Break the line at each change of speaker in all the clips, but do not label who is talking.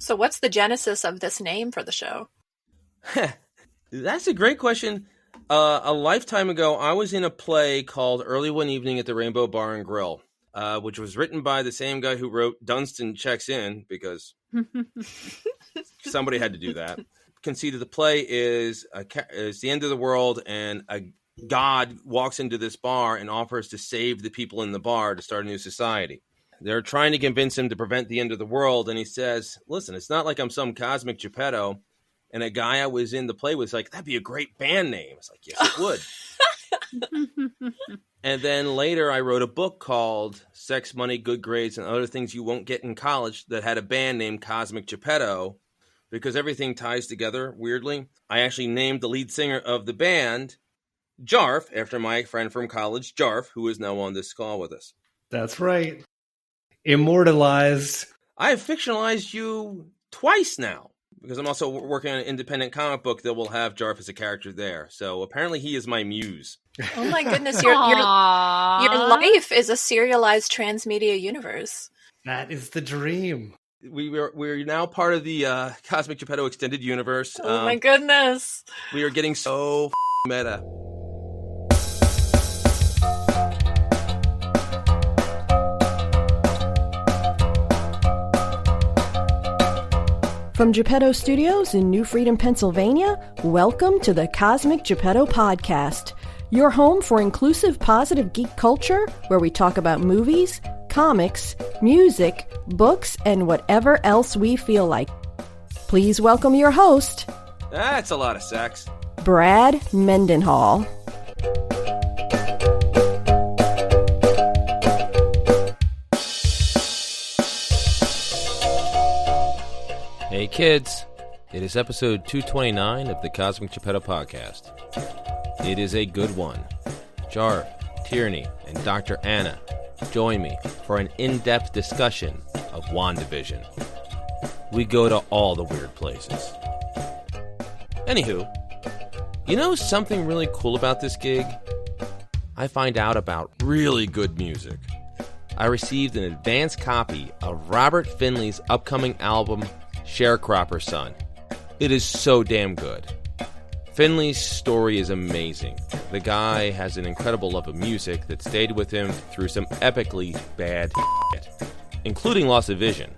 So what's the genesis of this name for the show?
That's a great question. A lifetime ago, I was in a play called Early One Evening at the Rainbow Bar and Grill, which was written by the same guy who wrote Dunstan Checks In, because somebody had to do that. Conceit of the play is it's the end of the world, and a god walks into this bar and offers to save the people in the bar to start a new society. They're trying to convince him to prevent the end of the world, and he says, listen, it's not like I'm some cosmic Geppetto. And a guy I was in the play was like, that'd be a great band name. It's like, yes, it would. And then later I wrote a book called Sex, Money, Good Grades, and Other Things You Won't Get in College that had a band named Cosmic Geppetto, because everything ties together weirdly. I actually named the lead singer of the band Jarf, after my friend from college, Jarf, who is now on this call with us.
That's right. Immortalized.
I have fictionalized you twice now, because I'm also working on an independent comic book that will have Jarf as a character there. So apparently he is my muse.
Oh my goodness, your life is a serialized transmedia universe.
That is the dream.
We're now part of the Cosmic Geppetto Extended Universe.
Oh my goodness.
We are getting so meta.
From Geppetto Studios in New Freedom, Pennsylvania, welcome to the Cosmic Geppetto Podcast, your home for inclusive, positive geek culture, where we talk about movies, comics, music, books, and whatever else we feel like. Please welcome your host,
That's a lot of sex,
Brad Mendenhall.
Hey kids, it is episode 229 of the Cosmic Geppetto Podcast. It is a good one. Jarf, Tierney, and Dr. Anna join me for an in-depth discussion of WandaVision. We go to all the weird places. Anywho, you know something really cool about this gig? I find out about really good music. I received an advance copy of Robert Finley's upcoming album, Sharecropper Son. It is so damn good. Finley's story is amazing. The guy has an incredible love of music that stayed with him through some epically bad shit, including loss of vision.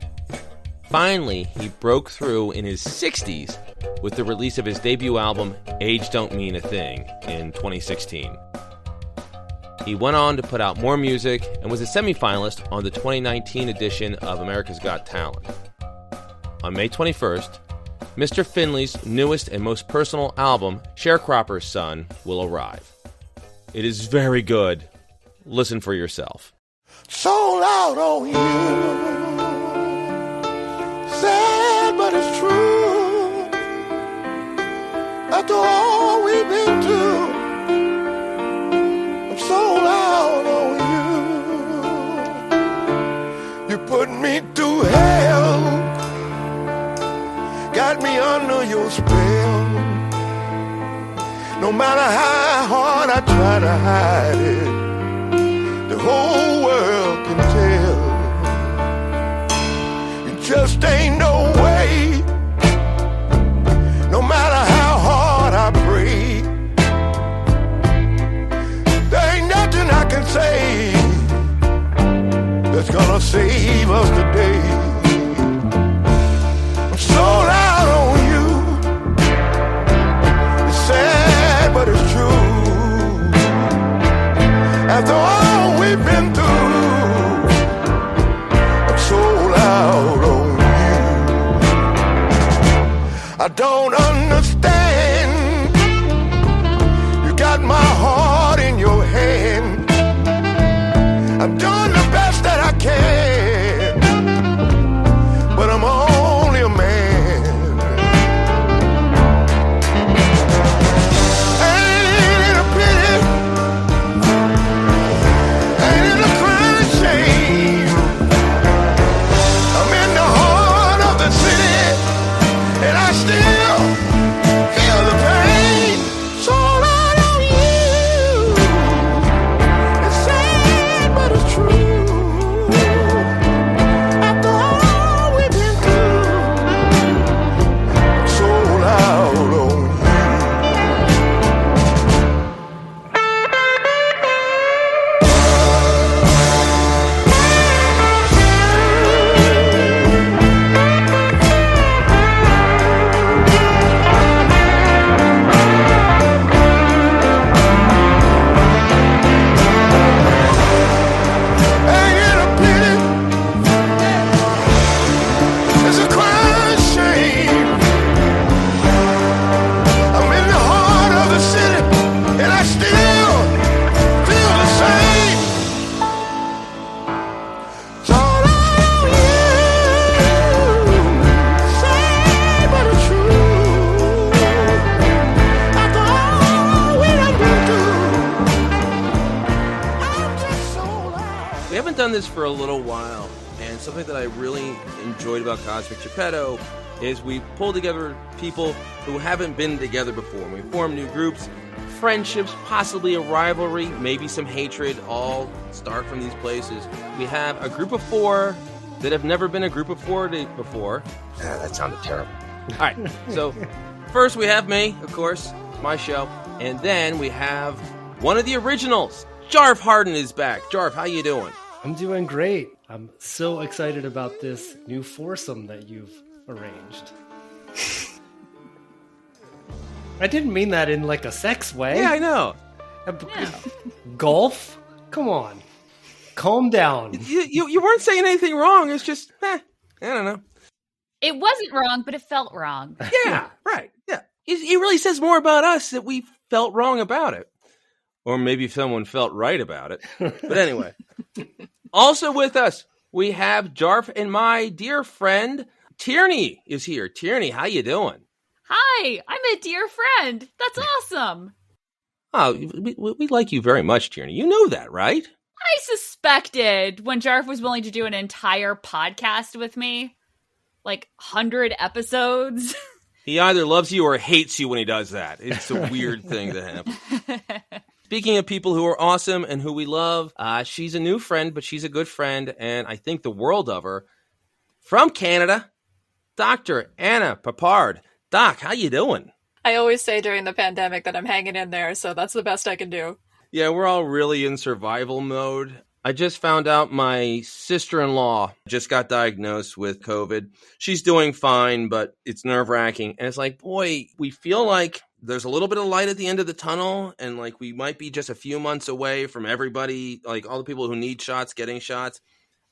Finally, he broke through in his 60s with the release of his debut album, Age Don't Mean a Thing, in 2016. He went on to put out more music and was a semifinalist on the 2019 edition of America's Got Talent. On May 21st, Mr. Finley's newest and most personal album, Sharecropper's Son, will arrive. It is very good. Listen for yourself.
Sold out on you. Sad, but it's true. After all we've been through, I'm sold out on you. You put me through hell. Got me under your spell. No matter how hard I try to hide it, the whole world can tell. It just ain't no way. No matter how hard I pray, there ain't nothing I can say that's gonna save us today. Sold out on you. It's sad, but it's true. After all we've been through, I'm sold out on you. I don't understand. You got my heart in your hand. I'm doing the best that I can, but I'm only a man. Ain't it a pity? Ain't it a crying shame? I'm in the heart of the city, and I still
done this for a little while, and something that I really enjoyed about Cosmic Geppetto is we pull together people who haven't been together before. We form new groups, friendships, possibly a rivalry, maybe some hatred, all start from these places. We have a group of 4 that have never been a group of 4 before.
That sounded terrible.
All right, so first we have me, of course, my show, and then we have one of the originals. Jarf Harden is back. Jarf, how you doing?
I'm doing great. I'm so excited about this new foursome that you've arranged. I didn't mean that in like a sex way.
Yeah, I know.
Golf? Come on. Calm down.
You weren't saying anything wrong. It's just, I don't know.
It wasn't wrong, but it felt wrong.
Yeah, right. Yeah. It really says more about us that we felt wrong about it. Or maybe someone felt right about it. But anyway. Also with us, we have Jarf and my dear friend, Tierney is here. Tierney, how you doing?
Hi, I'm a dear friend. That's awesome.
Oh, we like you very much, Tierney. You know that, right?
I suspected when Jarf was willing to do an entire podcast with me. Like 100 episodes.
He either loves you or hates you when he does that. It's a weird thing to happen. Speaking of people who are awesome and who we love, she's a new friend, but she's a good friend, and I think the world of her. From Canada, Dr. Anna Peppard. Doc, how you doing?
I always say during the pandemic that I'm hanging in there, so that's the best I can do.
Yeah, we're all really in survival mode. I just found out my sister-in-law just got diagnosed with COVID. She's doing fine, but it's nerve-wracking. And it's like, boy, we feel like there's a little bit of light at the end of the tunnel, and like we might be just a few months away from everybody, like all the people who need shots, getting shots.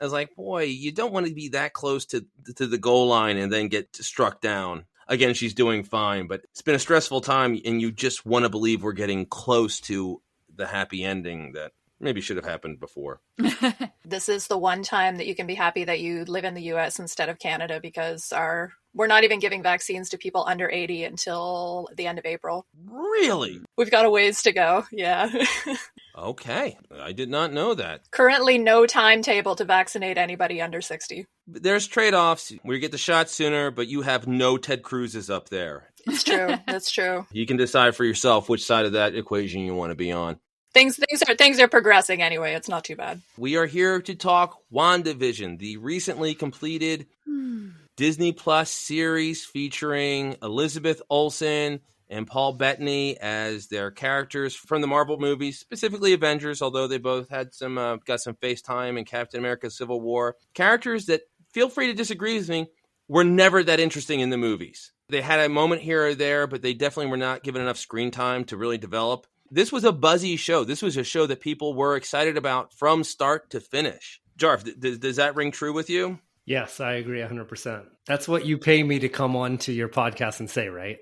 I was like, boy, you don't want to be that close to the goal line and then get struck down. Again, she's doing fine, but it's been a stressful time, and you just want to believe we're getting close to the happy ending that maybe should have happened before.
This is the one time that you can be happy that you live in the US instead of Canada, because we're not even giving vaccines to people under 80 until the end of April.
Really?
We've got a ways to go, yeah.
Okay. I did not know that.
Currently no timetable to vaccinate anybody under 60.
There's trade-offs. We get the shot sooner, but you have no Ted Cruz's up there.
It's true. That's true.
You can decide for yourself which side of that equation you want to be on.
Things are progressing anyway. It's not too bad.
We are here to talk WandaVision, the recently completed Disney Plus series featuring Elizabeth Olsen and Paul Bettany as their characters from the Marvel movies, specifically Avengers, although they both had got some face time in Captain America Civil War. Characters that, feel free to disagree with me, were never that interesting in the movies. They had a moment here or there, but they definitely were not given enough screen time to really develop. This was a buzzy show. This was a show that people were excited about from start to finish. Jarf, does that ring true with you?
Yes, I agree 100%. That's what you pay me to come on to your podcast and say, right?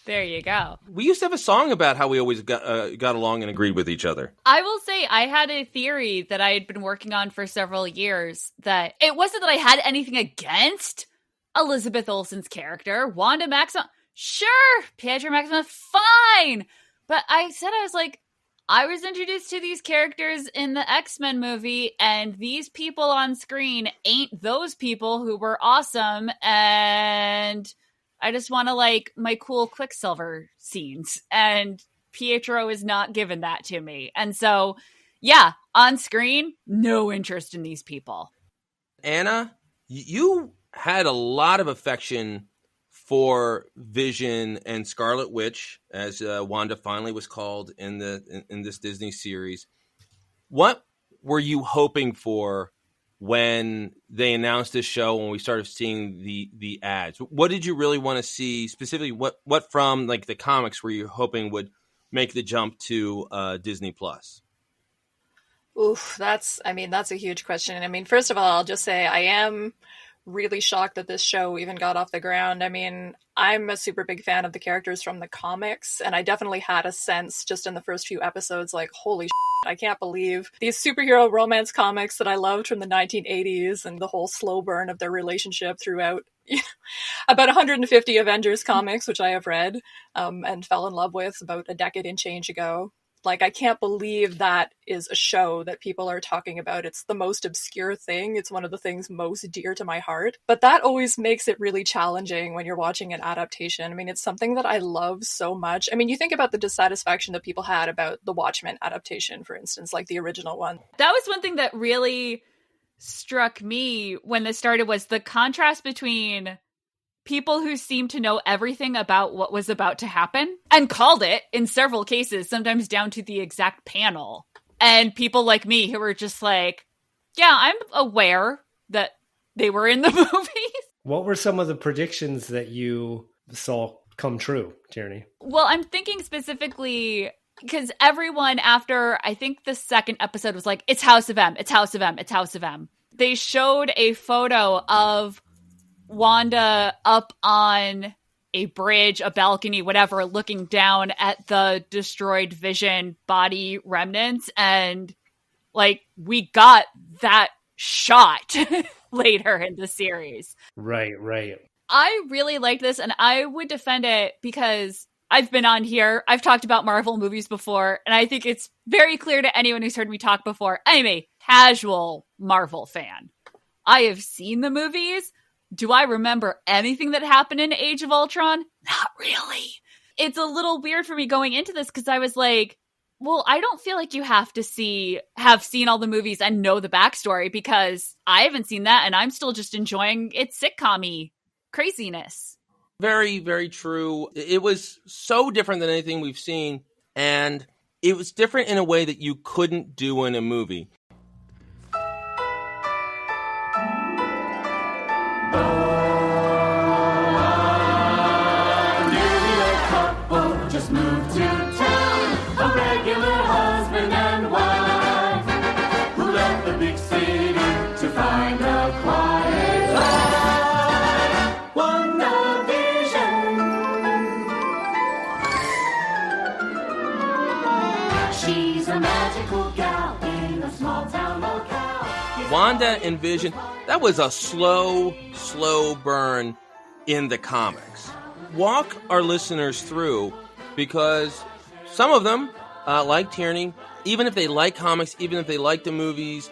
There you go.
We used to have a song about how we always got along and agreed with each other.
I will say I had a theory that I had been working on for several years, that it wasn't that I had anything against Elizabeth Olsen's character. Wanda Maximoff, sure. Pietro Maximoff, fine. But I was like, I was introduced to these characters in the X-Men movie, and these people on screen ain't those people who were awesome, and I just want to like my cool Quicksilver scenes, and Pietro is not given that to me. And so, yeah, on screen, no interest in these people.
Anna, you had a lot of affection for Vision and Scarlet Witch, as Wanda finally was called in this Disney series. What were you hoping for when they announced this show, when we started seeing the ads? What did you really want to see specifically? What from like the comics were you hoping would make the jump to Disney Plus?
Oof, that's a huge question. I mean, first of all, I'll just say I am really shocked that this show even got off the ground. I mean, I'm a super big fan of the characters from the comics, and I definitely had a sense just in the first few episodes, like, holy shit, I can't believe these superhero romance comics that I loved from the 1980s and the whole slow burn of their relationship throughout about 150 Avengers comics, which I have read and fell in love with about a decade and change ago. Like, I can't believe that is a show that people are talking about. It's the most obscure thing. It's one of the things most dear to my heart. But that always makes it really challenging when you're watching an adaptation. I mean, it's something that I love so much. I mean, you think about the dissatisfaction that people had about the Watchmen adaptation, for instance, like the original one.
That was one thing that really struck me when this started, was the contrast between people who seemed to know everything about what was about to happen and called it in several cases, sometimes down to the exact panel. And people like me who were just like, yeah, I'm aware that they were in the movies.
What were some of the predictions that you saw come true, Tierney?
Well, I'm thinking specifically because everyone after, I think the second episode was like, it's House of M, it's House of M, it's House of M. They showed a photo of Wanda up on a bridge, a balcony, whatever, looking down at the destroyed Vision body remnants. And like, we got that shot later in the series.
Right.
I really liked this, and I would defend it because I've been on here. I've talked about Marvel movies before, and I think it's very clear to anyone who's heard me talk before, I'm a casual Marvel fan. I have seen the movies. Do I remember anything that happened in Age of Ultron? Not really. It's a little weird for me going into this because I was like, well, I don't feel like you have seen all the movies and know the backstory, because I haven't seen that and I'm still just enjoying its sitcom-y craziness.
Very, very true. It was so different than anything we've seen, and it was different in a way that you couldn't do in a movie.
Just moved to town, a regular husband and wife who left the big city to find a quiet life. WandaVision. She's a magical gal in a small town locale.
Wanda and Vision, that was a slow burn in the comics. Walk our listeners through, because some of them, like Tierney, even if they like comics, even if they like the movies,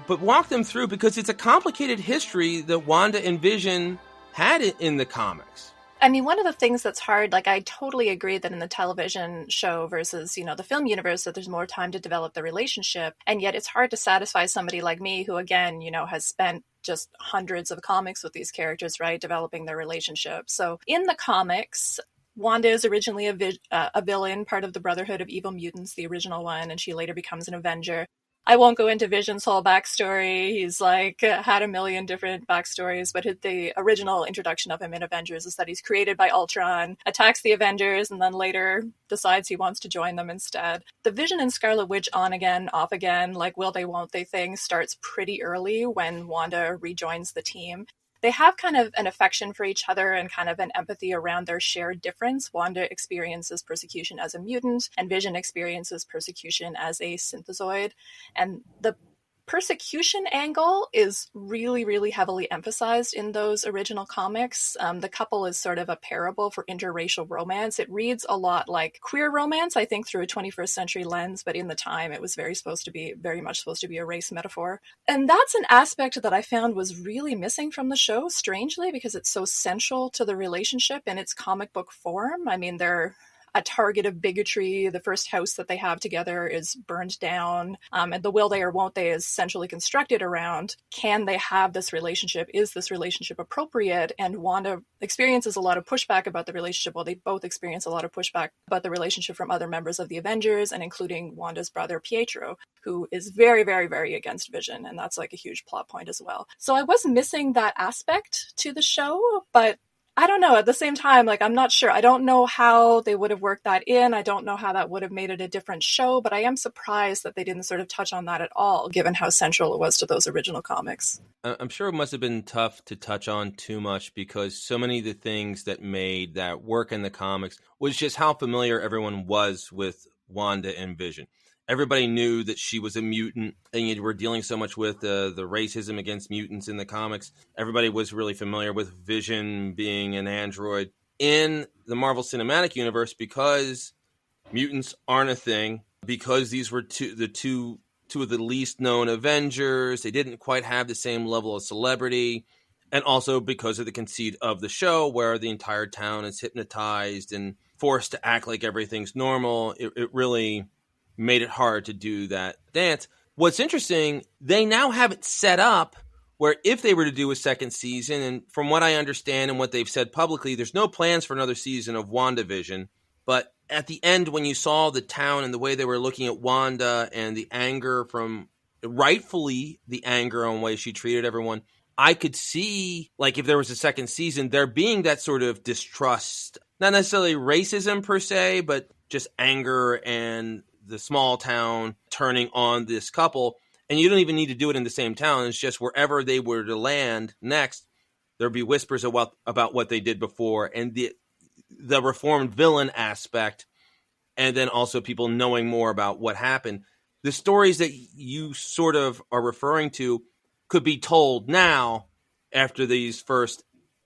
but walk them through, because it's a complicated history that Wanda and Vision had in the comics.
I mean, one of the things that's hard, like, I totally agree that in the television show versus, the film universe, that there's more time to develop the relationship. And yet it's hard to satisfy somebody like me who, again, has spent just hundreds of comics with these characters, right, developing their relationship. So in the comics, Wanda is originally a villain, part of the Brotherhood of Evil Mutants, the original one, and she later becomes an Avenger. I won't go into Vision's whole backstory. He's had a million different backstories, but the original introduction of him in Avengers is that he's created by Ultron, attacks the Avengers, and then later decides he wants to join them instead. The Vision and Scarlet Witch on again, off again, will they, won't they thing starts pretty early when Wanda rejoins the team. They have kind of an affection for each other and kind of an empathy around their shared difference. Wanda experiences persecution as a mutant, and Vision experiences persecution as a synthezoid. And the persecution angle is really, really heavily emphasized in those original comics. The couple is sort of a parable for interracial romance. It reads a lot like queer romance, I think, through a 21st century lens, but in the time it was very much supposed to be a race metaphor. And that's an aspect that I found was really missing from the show, strangely, because it's so central to the relationship in its comic book form. I mean, they're a target of bigotry. The first house that they have together is burned down. And the will they or won't they is centrally constructed around, can they have this relationship? Is this relationship appropriate? And Wanda experiences a lot of pushback about the relationship. Well, they both experience a lot of pushback about the relationship from other members of the Avengers, and including Wanda's brother Pietro, who is very, very, very against Vision. And that's a huge plot point as well. So I was missing that aspect to the show, but I don't know. At the same time, I'm not sure. I don't know how they would have worked that in. I don't know how that would have made it a different show, but I am surprised that they didn't sort of touch on that at all, given how central it was to those original comics.
I'm sure it must have been tough to touch on too much, because so many of the things that made that work in the comics was just how familiar everyone was with Wanda and Vision. Everybody knew that she was a mutant, and you were dealing so much with the racism against mutants in the comics. Everybody was really familiar with Vision being an android. In the Marvel Cinematic Universe, because mutants aren't a thing, because these were two of the least known Avengers, they didn't quite have the same level of celebrity. And also because of the conceit of the show where the entire town is hypnotized and forced to act like everything's normal, it really made it hard to do that dance. What's interesting, they now have it set up where if they were to do a second season, and from what I understand and what they've said publicly, there's no plans for another season of WandaVision. But at the end, when you saw the town and the way they were looking at Wanda and the anger from, rightfully the anger on the way she treated everyone, I could see, like, if there was a second season, there being that sort of distrust, not necessarily racism per se, but just anger and the small town turning on this couple. And you don't even need to do it in the same town. It's just wherever they were to land next, there'd be whispers about what they did before and the reformed villain aspect, and then also people knowing more about what happened. The stories that you sort of are referring to could be told now after these first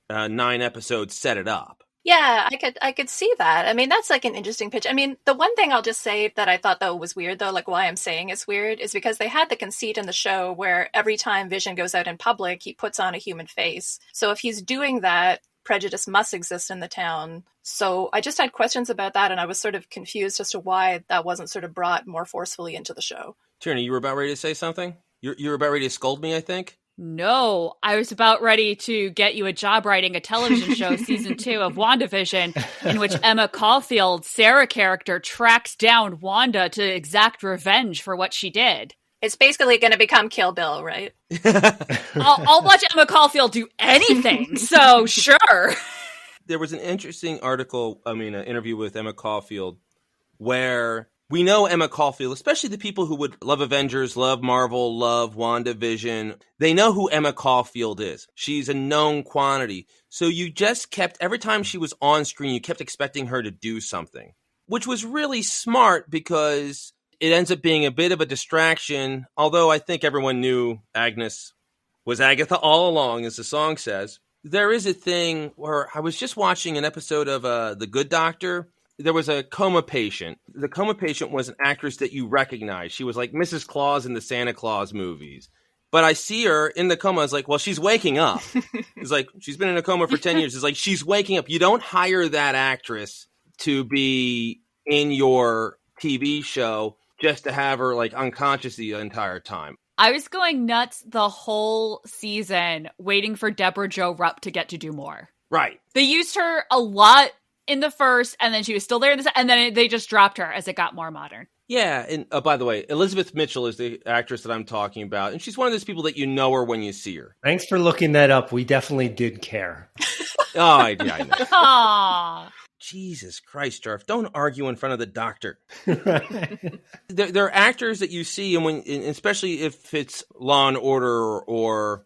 9 episodes set it up.
Yeah, I could see that. I mean, that's like an interesting pitch. I mean, the one thing I'll just say that I thought though was weird though, like why I'm saying it's weird, is because they had the conceit in the show where every time Vision goes out in public, he puts on a human face. So if he's doing that, prejudice must exist in the town. So I just had questions about that, and I was sort of confused as to why that wasn't sort of brought more forcefully into the show.
Tierney, you were about ready to say something? You were about ready to scold me, I think?
No, I was about ready to get you a job writing a television show, season 2 of WandaVision, in which Emma Caulfield's Sarah character tracks down Wanda to exact revenge for what she did.
It's basically going to become Kill Bill, right?
I'll watch Emma Caulfield do anything, so sure.
There was an interesting an interview with Emma Caulfield, where we know Emma Caulfield, especially the people who would love Avengers, love Marvel, love WandaVision, they know who Emma Caulfield is. She's a known quantity. So you just kept, every time she was on screen, you kept expecting her to do something, which was really smart because it ends up being a bit of a distraction, although I think everyone knew Agnes was Agatha all along, as the song says. There is a thing where I was just watching an episode of The Good Doctor. There was a coma patient. The coma patient was an actress that you recognize. She was like Mrs. Claus in the Santa Claus movies. But I see her in the coma. I was like, well, she's waking up. It's like, she's been in a coma for 10 years. It's like, she's waking up. You don't hire that actress to be in your TV show just to have her like unconscious the entire time.
I was going nuts the whole season waiting for Deborah Jo Rupp to get to do more.
Right.
They used her a lot in the first, and then she was still there in the and then they just dropped her as it got more modern.
Yeah, and by the way, Elizabeth Mitchell is the actress that I'm talking about, and she's one of those people that you know her when you see her.
Thanks for looking that up. We definitely did care.
I know.
Aww.
Jesus Christ, Jarf, don't argue in front of the doctor. There are actors that you see, and especially if it's Law and Order or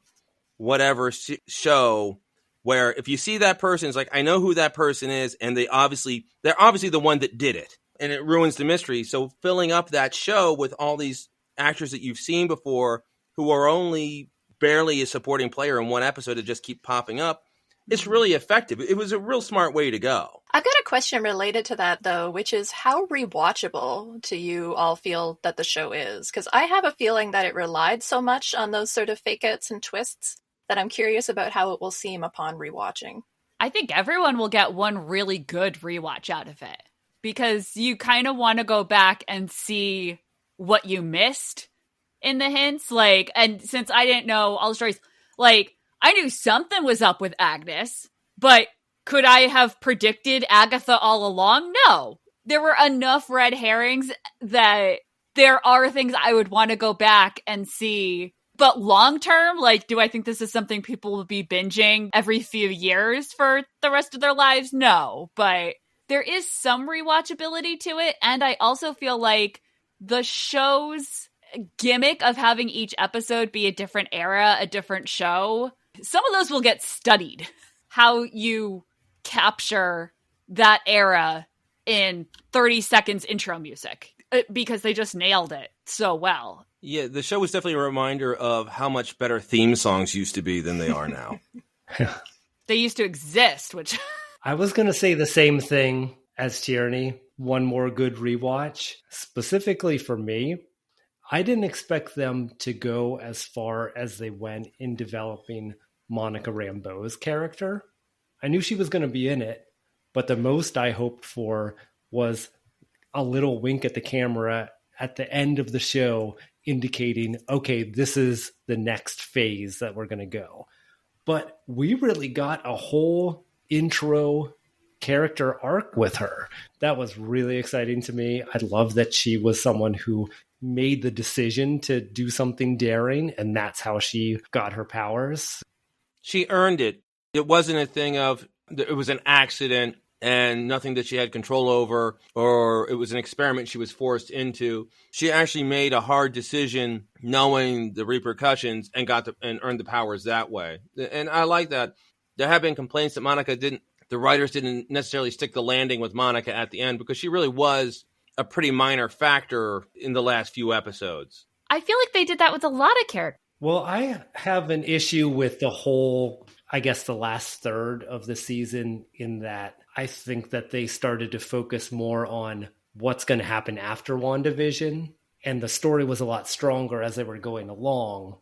whatever show, where if you see that person, it's like, I know who that person is, and they're obviously the one that did it, and it ruins the mystery. So filling up that show with all these actors that you've seen before who are only barely a supporting player in one episode to just keep popping up, it's really effective. It was a real smart way to go.
I've got a question related to that, though, which is how rewatchable do you all feel that the show is? Because I have a feeling that it relied so much on those sort of fake outs and twists that I'm curious about how it will seem upon rewatching.
I think everyone will get one really good rewatch out of it, because you kind of want to go back and see what you missed in the hints. Like, and since I didn't know all the stories, like, I knew something was up with Agnes, but could I have predicted Agatha all along? No. There were enough red herrings that there are things I would want to go back and see. But long term, like, do I think this is something people will be binging every few years for the rest of their lives? No. But there is some rewatchability to it. And I also feel like the show's gimmick of having each episode be a different era, a different show, some of those will get studied. How you capture that era in 30 seconds intro music, because they just nailed it so well.
Yeah, the show was definitely a reminder of how much better theme songs used to be than they are now.
They used to exist, which...
I was going to say the same thing as Tierney, one more good rewatch. Specifically for me, I didn't expect them to go as far as they went in developing Monica Rambeau's character. I knew she was going to be in it, but the most I hoped for was a little wink at the camera at the end of the show indicating, okay, this is the next phase that we're going to go. But we really got a whole intro character arc with her. That was really exciting to me. I love that she was someone who made the decision to do something daring, and that's how she got her powers.
She earned it. It wasn't a thing of, it was an accident and nothing that she had control over, or it was an experiment she was forced into. She actually made a hard decision knowing the repercussions and and earned the powers that way. And I like that. There have been complaints that the writers didn't necessarily stick the landing with Monica at the end, because she really was a pretty minor factor in the last few episodes.
I feel like they did that with a lot of characters.
Well, I have an issue with the whole, I guess, the last third of the season, in that I think that they started to focus more on what's going to happen after WandaVision. And the story was a lot stronger as they were going along.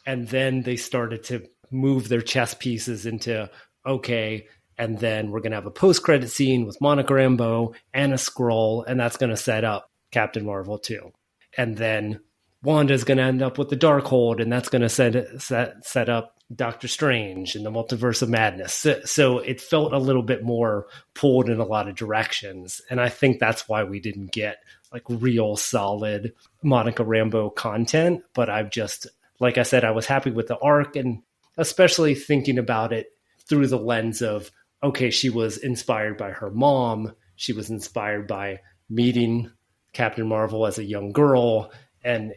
And then they started to move their chess pieces into, okay, and then we're going to have a post-credit scene with Monica Rambeau and a Skrull, and that's going to set up Captain Marvel too. And then Wanda's going to end up with the Darkhold, and that's going to set up Doctor Strange and the Multiverse of Madness. So it felt a little bit more pulled in a lot of directions. And I think that's why we didn't get like real solid Monica Rambeau content. But I've just, like I said, I was happy with the arc, and especially thinking about it through the lens of, okay, she was inspired by her mom. She was inspired by meeting Captain Marvel as a young girl. And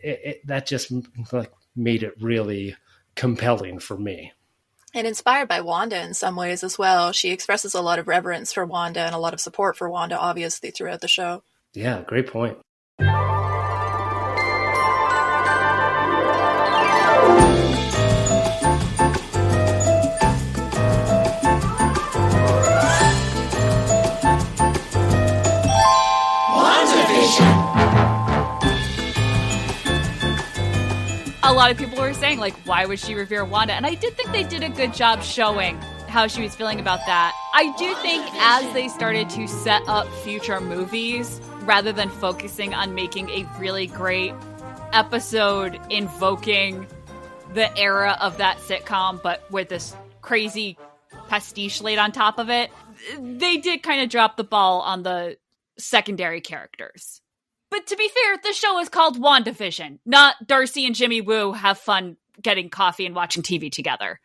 that just like made it really compelling for me.
And inspired by Wanda in some ways as well. She expresses a lot of reverence for Wanda and a lot of support for Wanda, obviously, throughout the show.
Yeah, great point.
A lot of people were saying, like, why would she revere Wanda? And I did think they did a good job showing how she was feeling about that. I do think as they started to set up future movies, rather than focusing on making a really great episode invoking the era of that sitcom, but with this crazy pastiche laid on top of it, they did kind of drop the ball on the secondary characters. But to be fair, the show is called WandaVision, not Darcy and Jimmy Woo have fun getting coffee and watching TV together.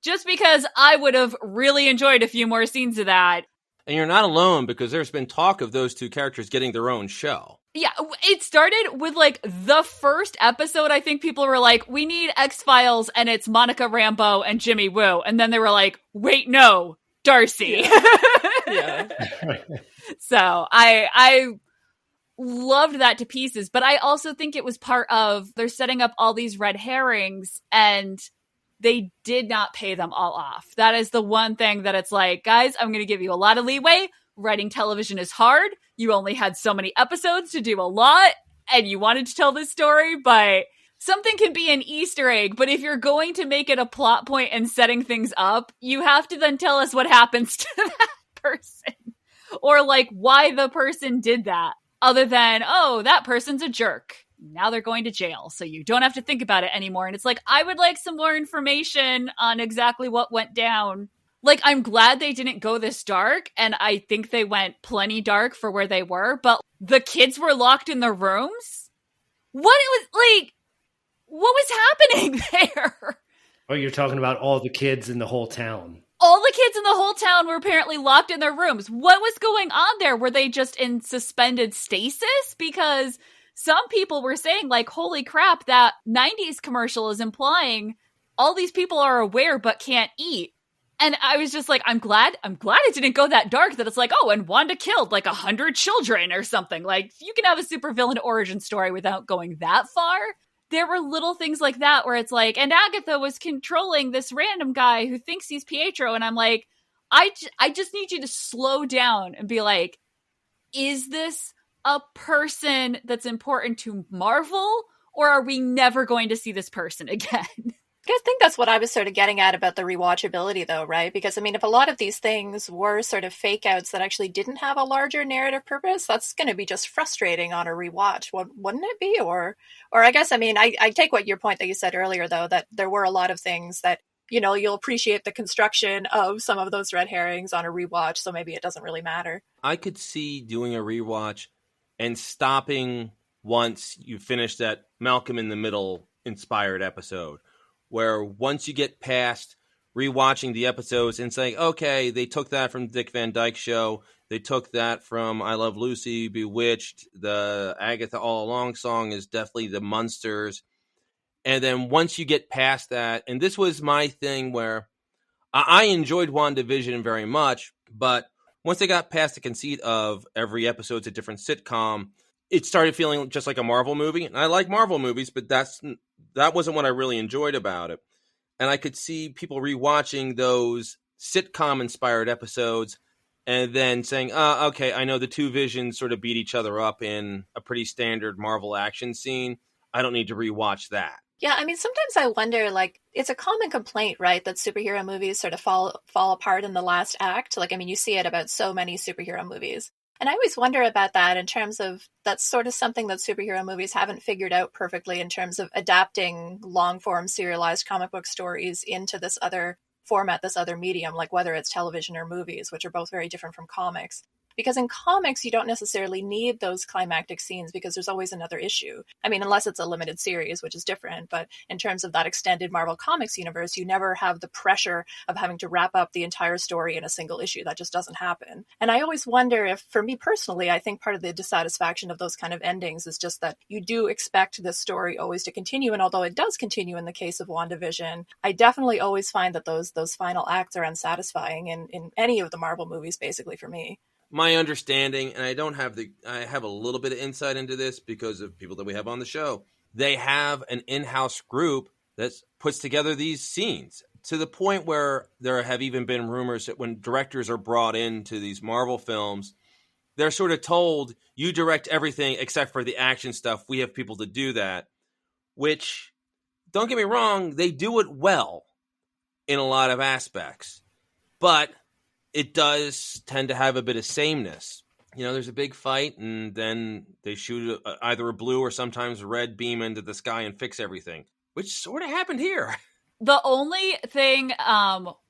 Just because I would have really enjoyed a few more scenes of that.
And you're not alone, because there's been talk of those two characters getting their own show.
Yeah, it started with like the first episode. I think people were like, we need X-Files and it's Monica Rambeau and Jimmy Woo. And then they were like, wait, no, Darcy.
Yeah.
So I loved that to pieces, but I also think it was part of, they're setting up all these red herrings and they did not pay them all off. That is the one thing that it's like, guys, I'm going to give you a lot of leeway. Writing television is hard. You only had so many episodes to do a lot and you wanted to tell this story, but something can be an Easter egg. But if you're going to make it a plot point and setting things up, you have to then tell us what happens to that person or like why the person did that. Other than, oh, that person's a jerk. Now they're going to jail, so you don't have to think about it anymore. And it's like, I would like some more information on exactly what went down. Like, I'm glad they didn't go this dark, and I think they went plenty dark for where they were, but the kids were locked in their rooms? What was happening there?
Oh, you're talking about all the kids in the whole town.
All the kids in the whole town were apparently locked in their rooms. What was going on there? Were they just in suspended stasis? Because some people were saying, like, holy crap, that 90s commercial is implying all these people are aware but can't eat. And I was just like, I'm glad it didn't go that dark, that it's like, oh, and Wanda killed like 100 children or something. Like, you can have a supervillain origin story without going that far. There were little things like that where it's like, and Agatha was controlling this random guy who thinks he's Pietro. And I'm like, I just need you to slow down and be like, is this a person that's important to Marvel, or are we never going to see this person again?
I think that's what I was sort of getting at about the rewatchability, though, right? Because, I mean, if a lot of these things were sort of fake outs that actually didn't have a larger narrative purpose, that's going to be just frustrating on a rewatch, wouldn't it be? Or I guess, I mean, I take what your point that you said earlier, though, that there were a lot of things that, you know, you'll appreciate the construction of some of those red herrings on a rewatch, so maybe it doesn't really matter.
I could see doing a rewatch and stopping once you finish that Malcolm in the Middle inspired episode, where once you get past rewatching the episodes and saying, okay, they took that from Dick Van Dyke Show, they took that from I Love Lucy, Bewitched, the Agatha All Along song is definitely the Munsters. And then once you get past that, and this was my thing where I enjoyed WandaVision very much, but once they got past the conceit of every episode's a different sitcom, it started feeling just like a Marvel movie. And I like Marvel movies, but that wasn't what I really enjoyed about it. And I could see people rewatching those sitcom-inspired episodes and then saying, okay, I know the two visions sort of beat each other up in a pretty standard Marvel action scene. I don't need to rewatch that.
Yeah, I mean, sometimes I wonder, like, it's a common complaint, right, that superhero movies sort of fall apart in the last act. Like, I mean, you see it about so many superhero movies. And I always wonder about that in terms of that's sort of something that superhero movies haven't figured out perfectly in terms of adapting long-form serialized comic book stories into this other format, this other medium, like whether it's television or movies, which are both very different from comics. Because in comics, you don't necessarily need those climactic scenes because there's always another issue. I mean, unless it's a limited series, which is different. But in terms of that extended Marvel Comics universe, you never have the pressure of having to wrap up the entire story in a single issue. That just doesn't happen. And I always wonder if, for me personally, I think part of the dissatisfaction of those kind of endings is just that you do expect this story always to continue. And although it does continue in the case of WandaVision, I definitely always find that those final acts are unsatisfying in any of the Marvel movies, basically, for me.
My understanding, and I have a little bit of insight into this because of people that we have on the show. They have an in-house group that puts together these scenes to the point where there have even been rumors that when directors are brought into these Marvel films, they're sort of told, you direct everything except for the action stuff. We have people to do that, which, don't get me wrong, they do it well in a lot of aspects. But it does tend to have a bit of sameness. You know, there's a big fight, and then they shoot either a blue or sometimes a red beam into the sky and fix everything, which sort of happened here.
The only thing,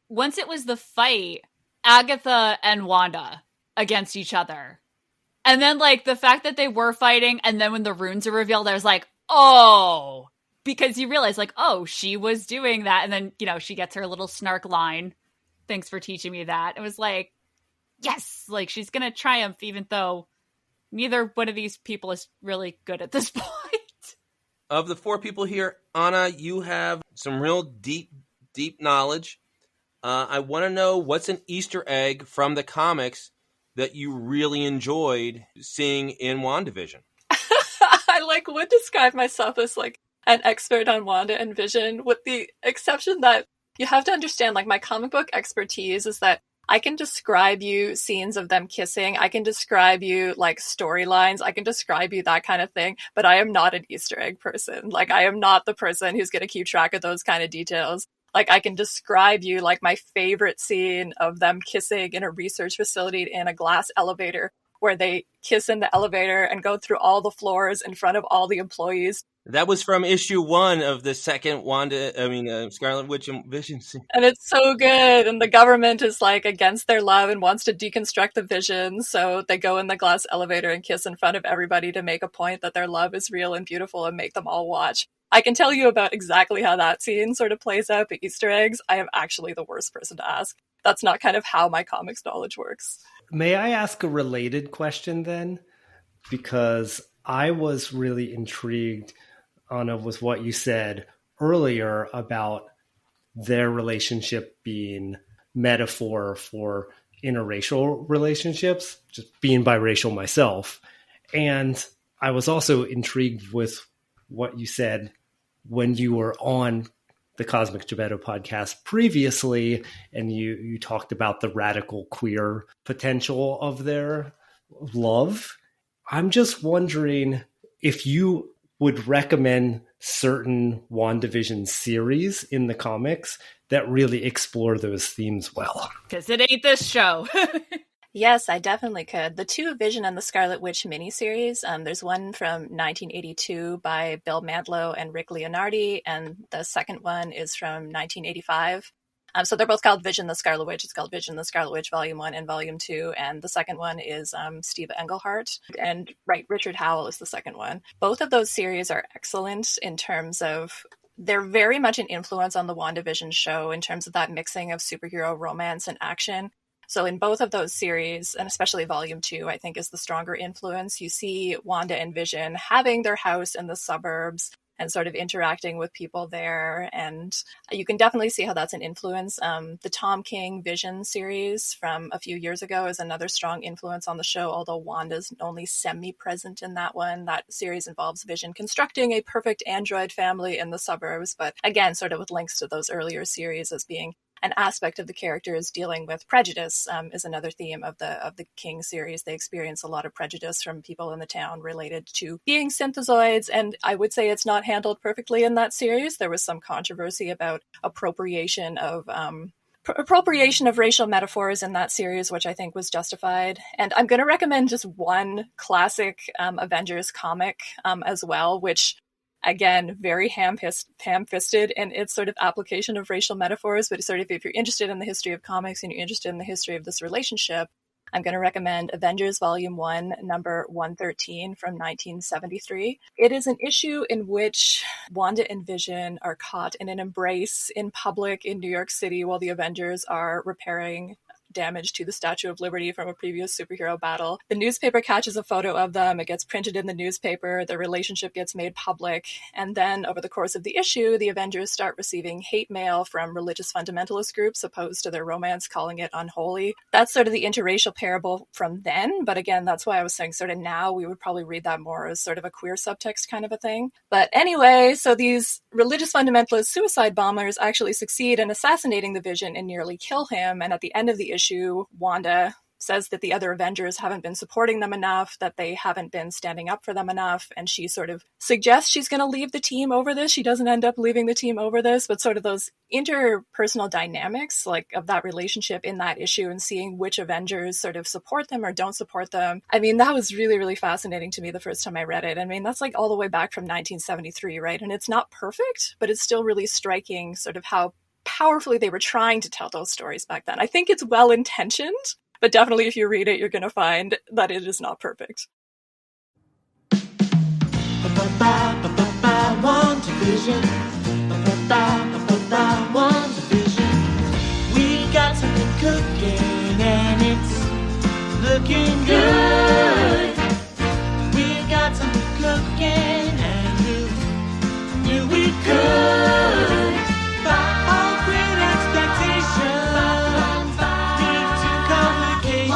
once it was the fight, Agatha and Wanda against each other. And then, like, the fact that they were fighting, and then when the runes are revealed, I was like, oh! Because you realize, like, oh, she was doing that, and then, you know, she gets her little snark line. Thanks for teaching me that. It was like, yes, like she's going to triumph, even though neither one of these people is really good at this point.
Of the four people here, Anna, you have some real deep knowledge. I want to know what's an Easter egg from the comics that you really enjoyed seeing in WandaVision.
I would describe myself as like an expert on Wanda and Vision, with the exception that you have to understand, like, my comic book expertise is that I can describe you scenes of them kissing. I can describe you, like, storylines. I can describe you that kind of thing. But I am not an Easter egg person. Like, I am not the person who's going to keep track of those kind of details. Like, I can describe you, like, my favorite scene of them kissing in a research facility in a glass elevator, where they kiss in the elevator and go through all the floors in front of all the employees.
That was from issue 1 of the second Scarlet Witch and Vision scene.
And it's so good. And the government is like against their love and wants to deconstruct the Vision. So they go in the glass elevator and kiss in front of everybody to make a point that their love is real and beautiful and make them all watch. I can tell you about exactly how that scene sort of plays out, but Easter eggs, I am actually the worst person to ask. That's not kind of how my comics knowledge works.
May I ask a related question then? Because I was really intrigued, Anna, with what you said earlier about their relationship being metaphor for interracial relationships, just being biracial myself. And I was also intrigued with what you said when you were on the Cosmic Geppetto podcast previously, and you talked about the radical queer potential of their love. I'm just wondering if you would recommend certain WandaVision series in the comics that really explore those themes well.
Because it ain't this show.
Yes, I definitely could. The two Vision and the Scarlet Witch miniseries, there's one from 1982 by Bill Mantlo and Rick Leonardi, and the second one is from 1985. So they're both called Vision the Scarlet Witch. It's called Vision the Scarlet Witch Volume 1 and Volume 2, and the second one is Steve Englehart. And Richard Howell is the second one. Both of those series are excellent in terms of they're very much an influence on the WandaVision show in terms of that mixing of superhero romance and action. So in both of those series, and especially Volume 2, I think is the stronger influence. You see Wanda and Vision having their house in the suburbs and sort of interacting with people there. And you can definitely see how that's an influence. The Tom King Vision series from a few years ago is another strong influence on the show, although Wanda's only semi-present in that one. That series involves Vision constructing a perfect android family in the suburbs, but again, sort of with links to those earlier series as being an aspect of the characters dealing with prejudice is another theme of the King series. They experience a lot of prejudice from people in the town related to being synthezoids, and I would say it's not handled perfectly in that series. There was some controversy about appropriation of racial metaphors in that series, which I think was justified. And I'm going to recommend just one classic Avengers comic as well, which again, very ham-fisted in its sort of application of racial metaphors, but sort of if you're interested in the history of comics and you're interested in the history of this relationship, I'm going to recommend Avengers Volume 1, number 113 from 1973. It is an issue in which Wanda and Vision are caught in an embrace in public in New York City while the Avengers are repairing damage to the Statue of Liberty from a previous superhero battle. The newspaper catches a photo of them. It gets printed in the newspaper. Their relationship gets made public. And then over the course of the issue, the Avengers start receiving hate mail from religious fundamentalist groups opposed to their romance, calling it unholy. That's sort of the interracial parable from then. But again, that's why I was saying sort of now we would probably read that more as sort of a queer subtext kind of a thing. But anyway, so these religious fundamentalist suicide bombers actually succeed in assassinating the Vision and nearly kill him. And at the end of the issue, Wanda says that the other Avengers haven't been supporting them enough, that they haven't been standing up for them enough, and she sort of suggests she's going to leave the team over this. She doesn't end up leaving the team over this, but sort of those interpersonal dynamics like of that relationship in that issue and seeing which Avengers sort of support them or don't support them. I mean, that was really, really fascinating to me the first time I read it. I mean, that's like all the way back from 1973, right? And it's not perfect, but it's still really striking sort of how powerfully they were trying to tell those stories back then. I think it's well-intentioned, but definitely if you read it, you're going to find that it is not perfect.
WandaVision. We got something cooking and it's looking good. We got something cooking and knew we could. All great expectations lead to complications.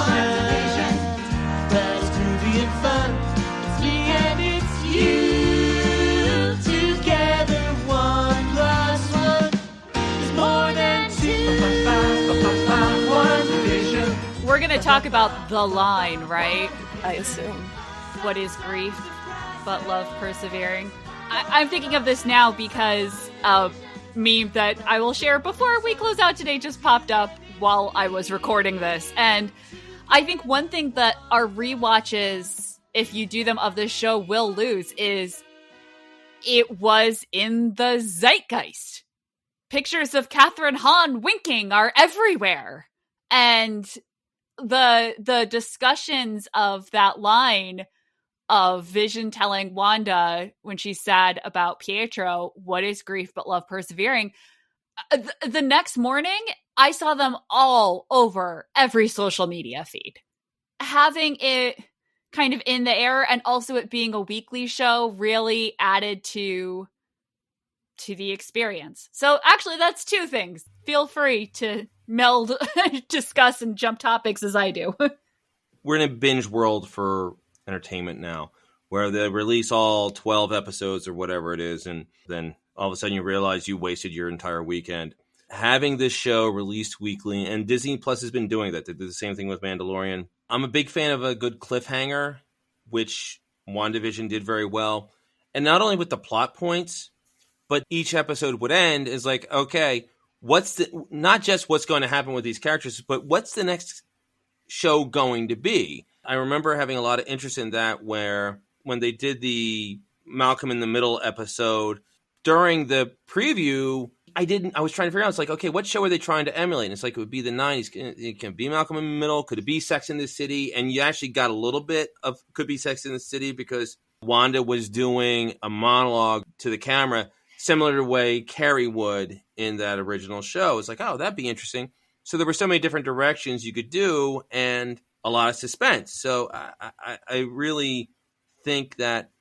But it's groovy and fun. It's me and it's you. Together 1 + 1 is more than 2. WandaVision.
We're going to talk about the line, right?
I assume.
What is grief but love persevering? I'm thinking of this now because meme that I will share before we close out today just popped up while I was recording this. And I think one thing that our rewatches, if you do them of this show, will lose is it was in the zeitgeist. Pictures of Catherine Hahn winking are everywhere. And the discussions of that line of Vision telling Wanda when she's sad about Pietro, what is grief but love persevering? The next morning, I saw them all over every social media feed. Having it kind of in the air and also it being a weekly show really added to the experience. So actually, that's two things. Feel free to meld, discuss, and jump topics as I do.
We're in a binge world for entertainment now, where they release all 12 episodes or whatever it is, and then all of a sudden you realize you wasted your entire weekend. having this show released weekly, and Disney Plus has been doing that. They did the same thing with Mandalorian. I'm a big fan of a good cliffhanger, which WandaVision did very well. And not only with the plot points, but each episode would end is like, okay, not just what's going to happen with these characters, but what's the next show going to be? I remember having a lot of interest in that, where when they did the Malcolm in the Middle episode, during the preview, I was trying to figure out, it's like, okay, what show are they trying to emulate? And it's like, it would be the 90s. It can be Malcolm in the Middle. Could it be Sex in the City? And you actually got a little bit of could be Sex in the City, because Wanda was doing a monologue to the camera, similar to the way Carrie would in that original show. It's like, oh, that'd be interesting. So there were so many different directions you could do, and a lot of suspense. So I really think that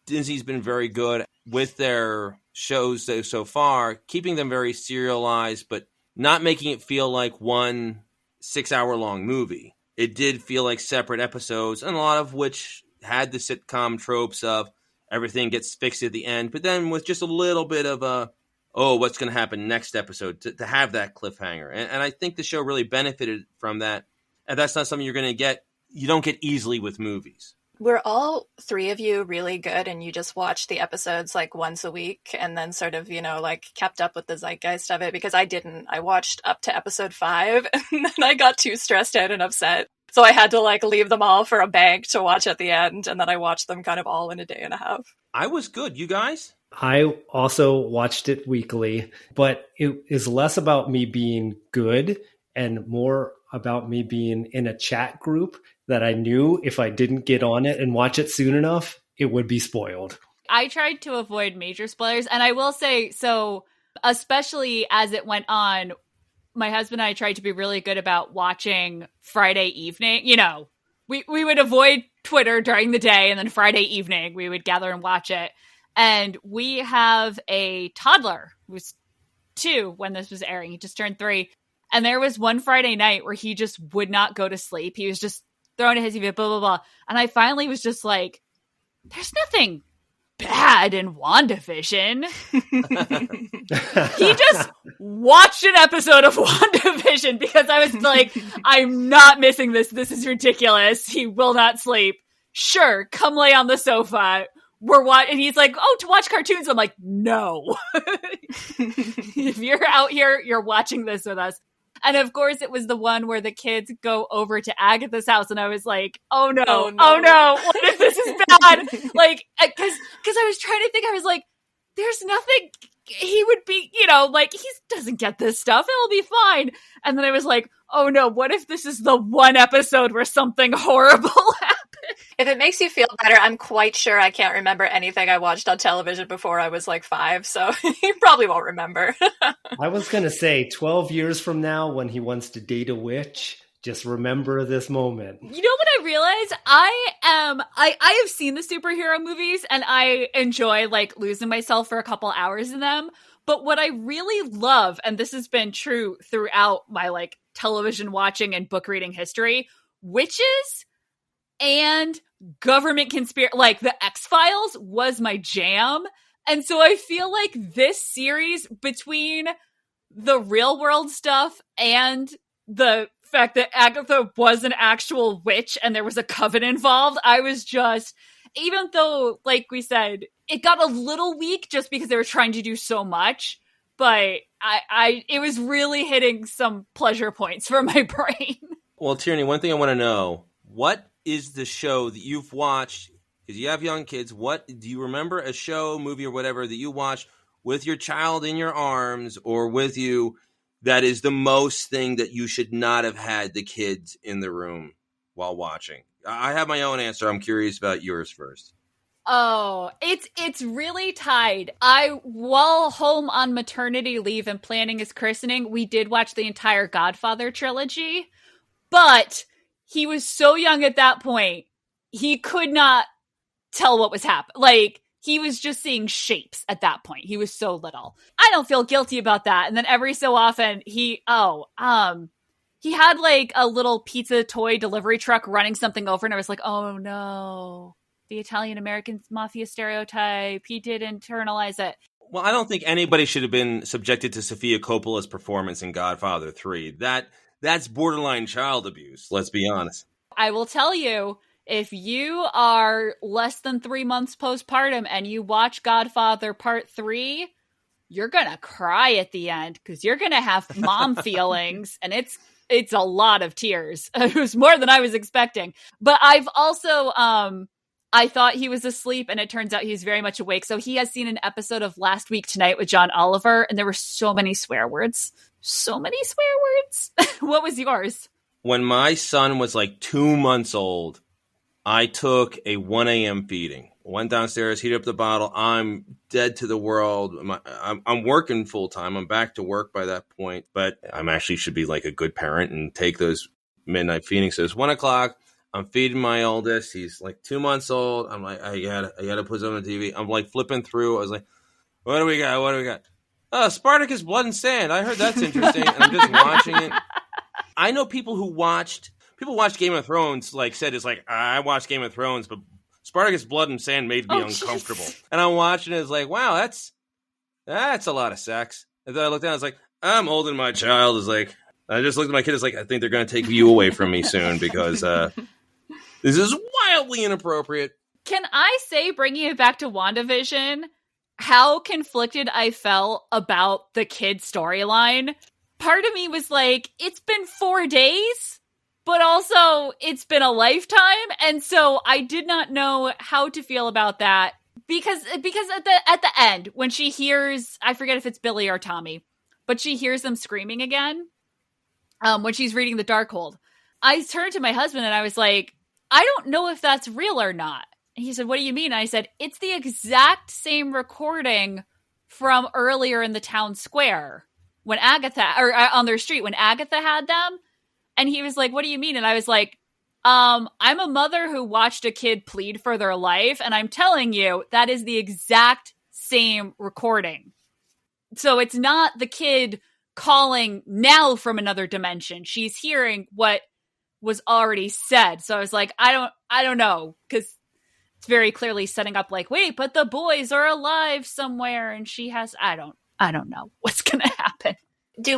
Disney's been very good with their shows so far, keeping them very serialized, but not making it feel like one 6-hour-long movie. It did feel like separate episodes, and a lot of which had the sitcom tropes of everything gets fixed at the end, but then with just a little bit of what's going to happen next episode to have that cliffhanger. And I think the show really benefited from that. And that's not something you don't get easily with movies.
Were all three of you really good and you just watched the episodes like once a week and then sort of, like kept up with the zeitgeist of it? Because I didn't. I watched up to episode 5 and then I got too stressed out and upset. So I had to like leave them all for a bank to watch at the end. And then I watched them kind of all in a day and a half.
I was good. You guys?
I also watched it weekly, but it is less about me being good and more about me being in a chat group that I knew if I didn't get on it and watch it soon enough, it would be spoiled.
I tried to avoid major spoilers. And I will say, so especially as it went on, my husband and I tried to be really good about watching Friday evening. We would avoid Twitter during the day, and then Friday evening we would gather and watch it. And we have a toddler who was 2 when this was airing. He just turned 3. And there was one Friday night where he just would not go to sleep. He was just throwing at his TV, blah, blah, blah. And I finally was just like, there's nothing bad in WandaVision. He just watched an episode of WandaVision because I was like, I'm not missing this. This is ridiculous. He will not sleep. Sure, come lay on the sofa. And he's like, oh, to watch cartoons. I'm like, no. If you're out here, you're watching this with us. And of course, it was the one where the kids go over to Agatha's house. And I was like, oh no. What if this is bad? Like, because I was trying to think, I was like, there's nothing he would be, like, he doesn't get this stuff. It'll be fine. And then I was like, oh no, what if this is the one episode where something horrible happens?
If it makes you feel better, I'm quite sure I can't remember anything I watched on television before I was like 5, so you probably won't remember.
I was going to say 12 years from now when he wants to date a witch, just remember this moment.
You know what I realized? I have seen the superhero movies and I enjoy like losing myself for a couple hours in them. But what I really love, and this has been true throughout my like television watching and book reading history, witches and government conspiracy, like the X-Files was my jam. And so I feel like this series, between the real world stuff and the fact that Agatha was an actual witch and there was a coven involved, I was just, even though, like we said, it got a little weak just because they were trying to do so much, but it was really hitting some pleasure points for my brain.
Well, Tierney, one thing I want to know, what is the show that you've watched, because you have young kids, what do you remember, a show, movie, or whatever that you watched with your child in your arms or with you, that is the most thing that you should not have had the kids in the room while watching? I have my own answer. I'm curious about yours first.
Oh, it's really tied. While home on maternity leave and planning his christening, we did watch the entire Godfather trilogy, but he was so young at that point, he could not tell what was happening. Like, he was just seeing shapes at that point. He was so little. I don't feel guilty about that. And then every so often, he had like a little pizza toy delivery truck running something over, and I was like, oh no, the Italian-American mafia stereotype. He did internalize it.
Well, I don't think anybody should have been subjected to Sofia Coppola's performance in Godfather 3. That's borderline child abuse, let's be honest.
I will tell you, if you are less than 3 months postpartum and you watch Godfather Part 3, you're going to cry at the end because you're going to have mom feelings, and it's a lot of tears. It was more than I was expecting. But I've also, I thought he was asleep, and it turns out he's very much awake. So he has seen an episode of Last Week Tonight with John Oliver, and there were so many swear words. So many swear words. What was yours?
When my son was like 2 months old, I took a 1 a.m. feeding. Went downstairs, heated up the bottle. I'm dead to the world. I'm working full time. I'm back to work by that point, but I'm actually should be like a good parent and take those midnight feedings. So it's 1 o'clock. I'm feeding my oldest. He's like 2 months old. I'm like, I gotta put something on the TV. I'm like flipping through. I was like, what do we got? Oh, Spartacus Blood and Sand. I heard that's interesting. And I'm just watching it. I know people watched Game of Thrones, like said it's like, I watched Game of Thrones, but Spartacus Blood and Sand made me uncomfortable. Geez. And I'm watching it, it's like, wow, that's a lot of sex. And then I looked down, I was like, I'm holding my child. Is like, I just looked at my kid, it's like, I think they're going to take you away from me soon because this is wildly inappropriate.
Can I say, bringing it back to WandaVision, how conflicted I felt about the kid storyline? Part of me was like, it's been 4 days, but also it's been a lifetime. And so I did not know how to feel about that because at the end, when she hears, I forget if it's Billy or Tommy, but she hears them screaming again when she's reading the Darkhold. I turned to my husband and I was like, I don't know if that's real or not. And he said, what do you mean? And I said, it's the exact same recording from earlier in the town square when Agatha, or on their street, when Agatha had them. And he was like, what do you mean? And I was like, I'm a mother who watched a kid plead for their life. And I'm telling you, that is the exact same recording. So it's not the kid calling now from another dimension. She's hearing what was already said. So I was like, I don't know. Because it's very clearly setting up like, wait, but the boys are alive somewhere. And she has, I don't know what's going to happen.
Do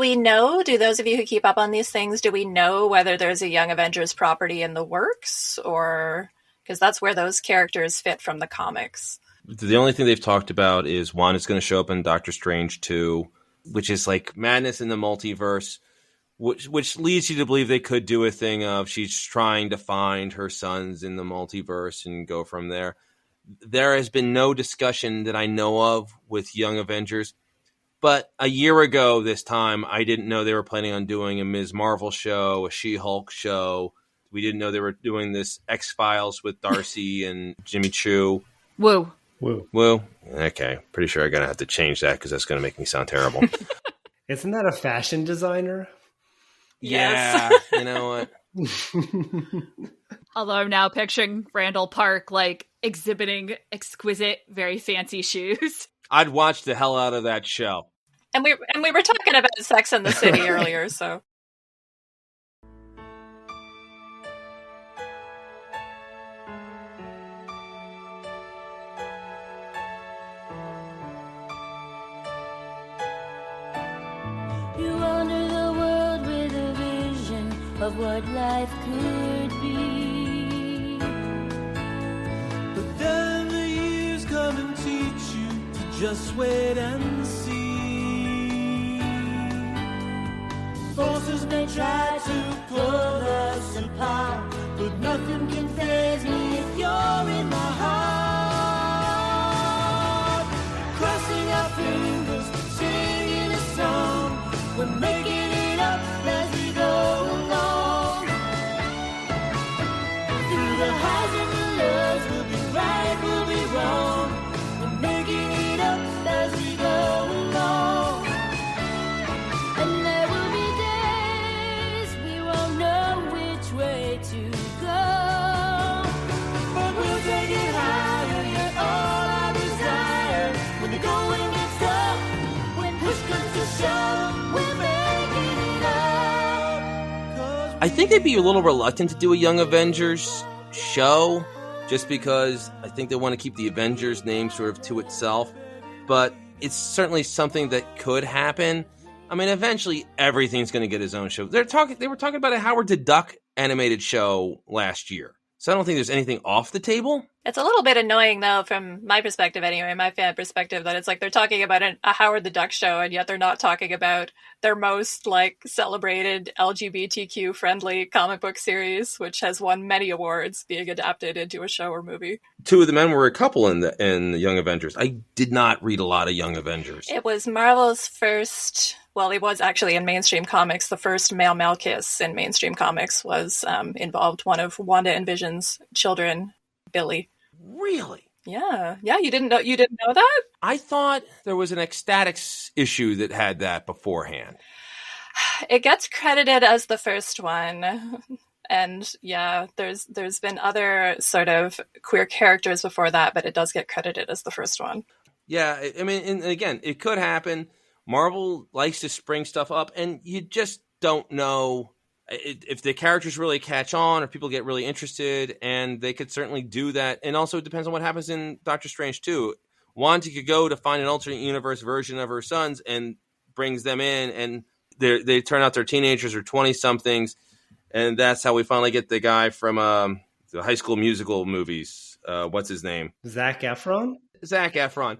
those of you who keep up on these things, do we know whether there's a Young Avengers property in the works? Or, because that's where those characters fit from the comics.
The only thing they've talked about is Wanda's going to show up in Doctor Strange 2, which is like madness in the multiverse, which leads you to believe they could do a thing of she's trying to find her sons in the multiverse and go from there. There has been no discussion that I know of with Young Avengers. But a year ago this time, I didn't know they were planning on doing a Ms. Marvel show, a She-Hulk show. We didn't know they were doing this X-Files with Darcy and Jimmy Choo.
Woo.
Okay. Pretty sure I'm going to have to change that because that's going to make me sound terrible.
Isn't that a fashion designer?
Yeah.
Yes.
You know what?
Although I'm now picturing Randall Park like exhibiting exquisite, very fancy shoes.
I'd watch the hell out of that show.
And we were talking about Sex and the City earlier, so.
You wander the world with a vision of what life could be.
But then the years come and teach you to just wait and see.
Forces may try to pull us apart, but nothing can faze me if you're in my heart. Crossing our fingers, singing a song, we're making it up as we go along. Through the highs and the lows, we'll be right, we'll be wrong. We're making it up as we go along. And there will be days we won't know which way to go. But we'll take it higher, get all our desire. When the going gets tough, when push comes to shove, we're making it up.
I think they'd be a little reluctant to do a Young Avengers show, just because I think they want to keep the Avengers name sort of to itself. But it's certainly something that could happen. I mean, eventually everything's going to get its own show. They were talking about a Howard the Duck animated show last year. So I don't think there's anything off the table.
It's a little bit annoying, though, from my perspective anyway, my fan perspective, that it's like they're talking about a Howard the Duck show, and yet they're not talking about their most, like, celebrated LGBTQ-friendly comic book series, which has won many awards being adapted into a show or movie.
Two of the men were a couple in the Young Avengers. I did not read a lot of Young Avengers.
It was Marvel's first... Well, it was actually in mainstream comics. The first male kiss in mainstream comics was involved one of Wanda and Vision's children, Billy.
Really?
Yeah. You didn't know that?
I thought there was an Ecstatics issue that had that beforehand.
It gets credited as the first one. And yeah, there's been other sort of queer characters before that, but it does get credited as the first one.
Yeah, I mean, and again, it could happen. Marvel likes to spring stuff up, and you just don't know if the characters really catch on or people get really interested, and they could certainly do that. And also, it depends on what happens in Doctor Strange, too. Wanda could go to find an alternate universe version of her sons and brings them in, and they turn out they're teenagers or 20-somethings, and that's how we finally get the guy from the High School Musical movies. What's his name?
Zac Efron?
Zac Efron.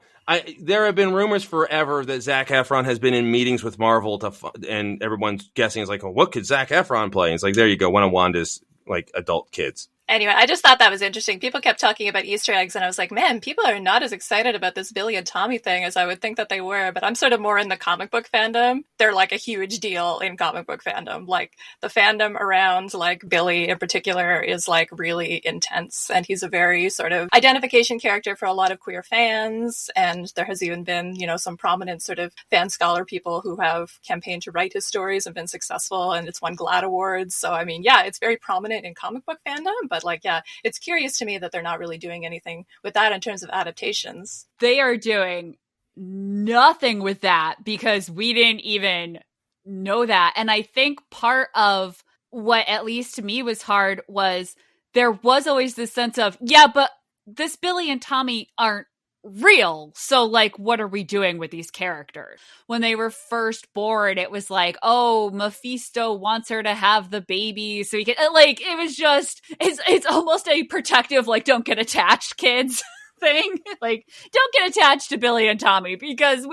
There have been rumors forever that Zac Efron has been in meetings with Marvel and everyone's guessing, it's like, well, what could Zac Efron play? And it's like, there you go, one of Wanda's like adult kids.
Anyway, I just thought that was interesting. People kept talking about Easter eggs, and I was like, man, people are not as excited about this Billy and Tommy thing as I would think that they were, but I'm sort of more in the comic book fandom. They're like a huge deal in comic book fandom. Like, the fandom around, like, Billy in particular is, like, really intense, and he's a very sort of identification character for a lot of queer fans, and there has even been, you know, some prominent sort of fan scholar people who have campaigned to write his stories and been successful, and it's won GLAAD awards. So, I mean, yeah, it's very prominent in comic book fandom, but like, yeah, it's curious to me that they're not really doing anything with that in terms of adaptations.
They are doing nothing with that because we didn't even know that. And I think part of what, at least to me, was hard was there was always this sense of, yeah, but this Billy and Tommy aren't real. So, like, what are we doing with these characters? When they were first born, it was like, oh, Mephisto wants her to have the baby so he can, like, it was just, it's almost a protective, like, don't get attached, kids thing. Like, don't get attached to Billy and Tommy because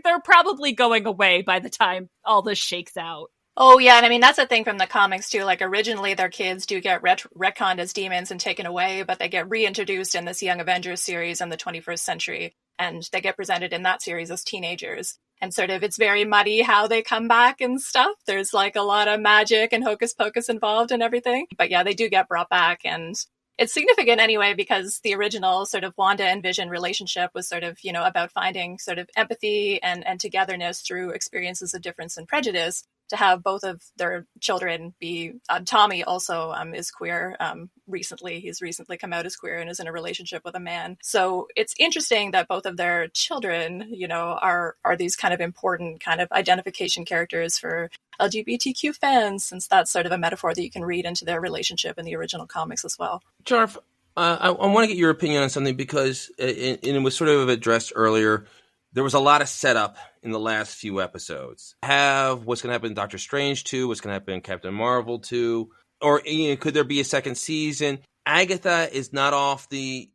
they're probably going away by the time all this shakes out.
Oh, yeah, and I mean, that's a thing from the comics, too. Like, originally, their kids do get retconned as demons and taken away, but they get reintroduced in this Young Avengers series in the 21st century, and they get presented in that series as teenagers. And sort of, it's very muddy how they come back and stuff. There's, like, a lot of magic and hocus pocus involved and everything. But yeah, they do get brought back, and it's significant anyway, because the original sort of Wanda and Vision relationship was sort of, you know, about finding sort of empathy and togetherness through experiences of difference and prejudice. To have both of their children be, Tommy also is queer. He's recently come out as queer and is in a relationship with a man. So it's interesting that both of their children, you know, are these kind of important kind of identification characters for LGBTQ fans, since that's sort of a metaphor that you can read into their relationship in the original comics as well.
Jarf, I want to get your opinion on something because it was sort of addressed earlier. There was a lot of setup in the last few episodes. Have what's going to happen in Doctor Strange 2, what's going to happen in Captain Marvel 2, or could there be a second season? Agatha is not off the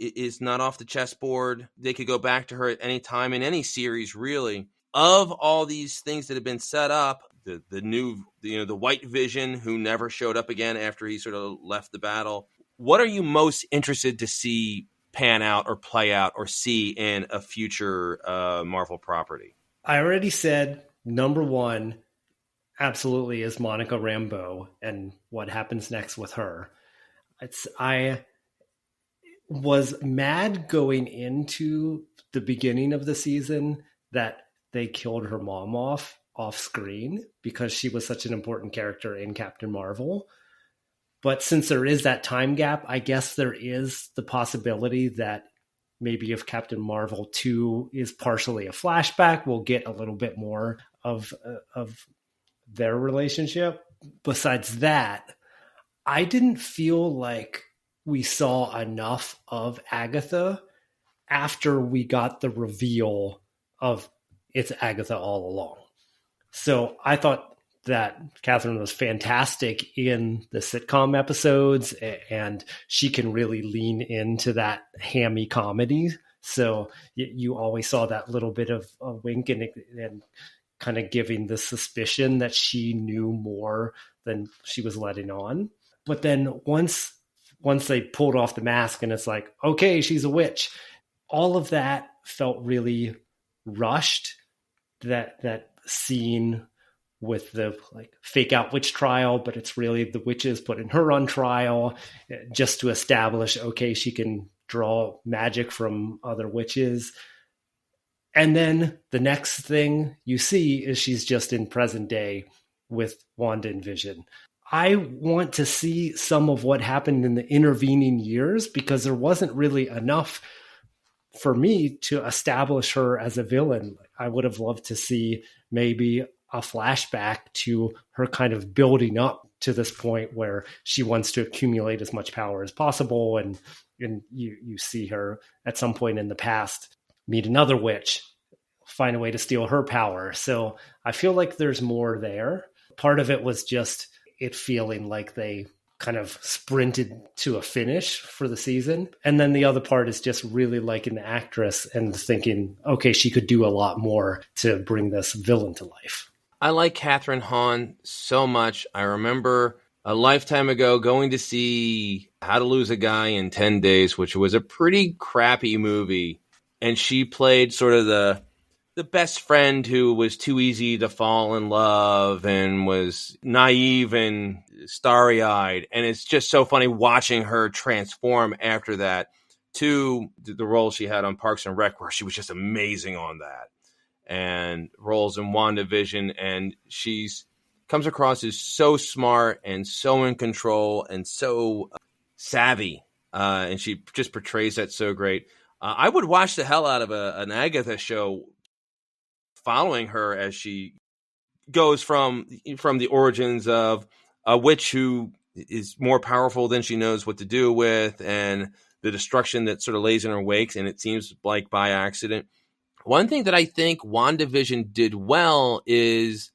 chessboard. They could go back to her at any time in any series, really. Of all these things that have been set up, the new, the White Vision, who never showed up again after he sort of left the battle. What are you most interested to see pan out or play out or see in a future Marvel property?
I already said number one absolutely is Monica Rambeau and what happens next with her. I was mad going into the beginning of the season that they killed her mom off screen because she was such an important character in Captain Marvel. But since there is that time gap, I guess there is the possibility that maybe if Captain Marvel 2 is partially a flashback, we'll get a little bit more of their relationship. Besides that, I didn't feel like we saw enough of Agatha after we got the reveal of it's Agatha all along. So I thought that Catherine was fantastic in the sitcom episodes, and she can really lean into that hammy comedy. So you always saw that little bit of a wink and kind of giving the suspicion that she knew more than she was letting on. But then once they pulled off the mask and it's like, okay, she's a witch, all of that felt really rushed. That scene with the like fake out witch trial, but it's really the witches putting her on trial just to establish, okay, she can draw magic from other witches. And then the next thing you see is she's just in present day with Wanda and Vision. I want to see some of what happened in the intervening years, because there wasn't really enough for me to establish her as a villain. I would have loved to see maybe a flashback to her kind of building up to this point where she wants to accumulate as much power as possible. And you see her at some point in the past meet another witch, find a way to steal her power. So I feel like there's more there. Part of it was just it feeling like they kind of sprinted to a finish for the season. And then the other part is just really liking the actress and thinking, okay, she could do a lot more to bring this villain to life.
I like Catherine Hahn so much. I remember a lifetime ago going to see How to Lose a Guy in 10 Days, which was a pretty crappy movie. And she played sort of the best friend who was too easy to fall in love and was naive and starry-eyed. And it's just so funny watching her transform after that to the role she had on Parks and Rec, where she was just amazing on that. And roles in WandaVision, and she's comes across as so smart and so in control and so savvy, and she just portrays that so great. I would watch the hell out of an Agatha show following her as she goes from the origins of a witch who is more powerful than she knows what to do with, and the destruction that sort of lays in her wake, and it seems like by accident. One thing that I think WandaVision did well is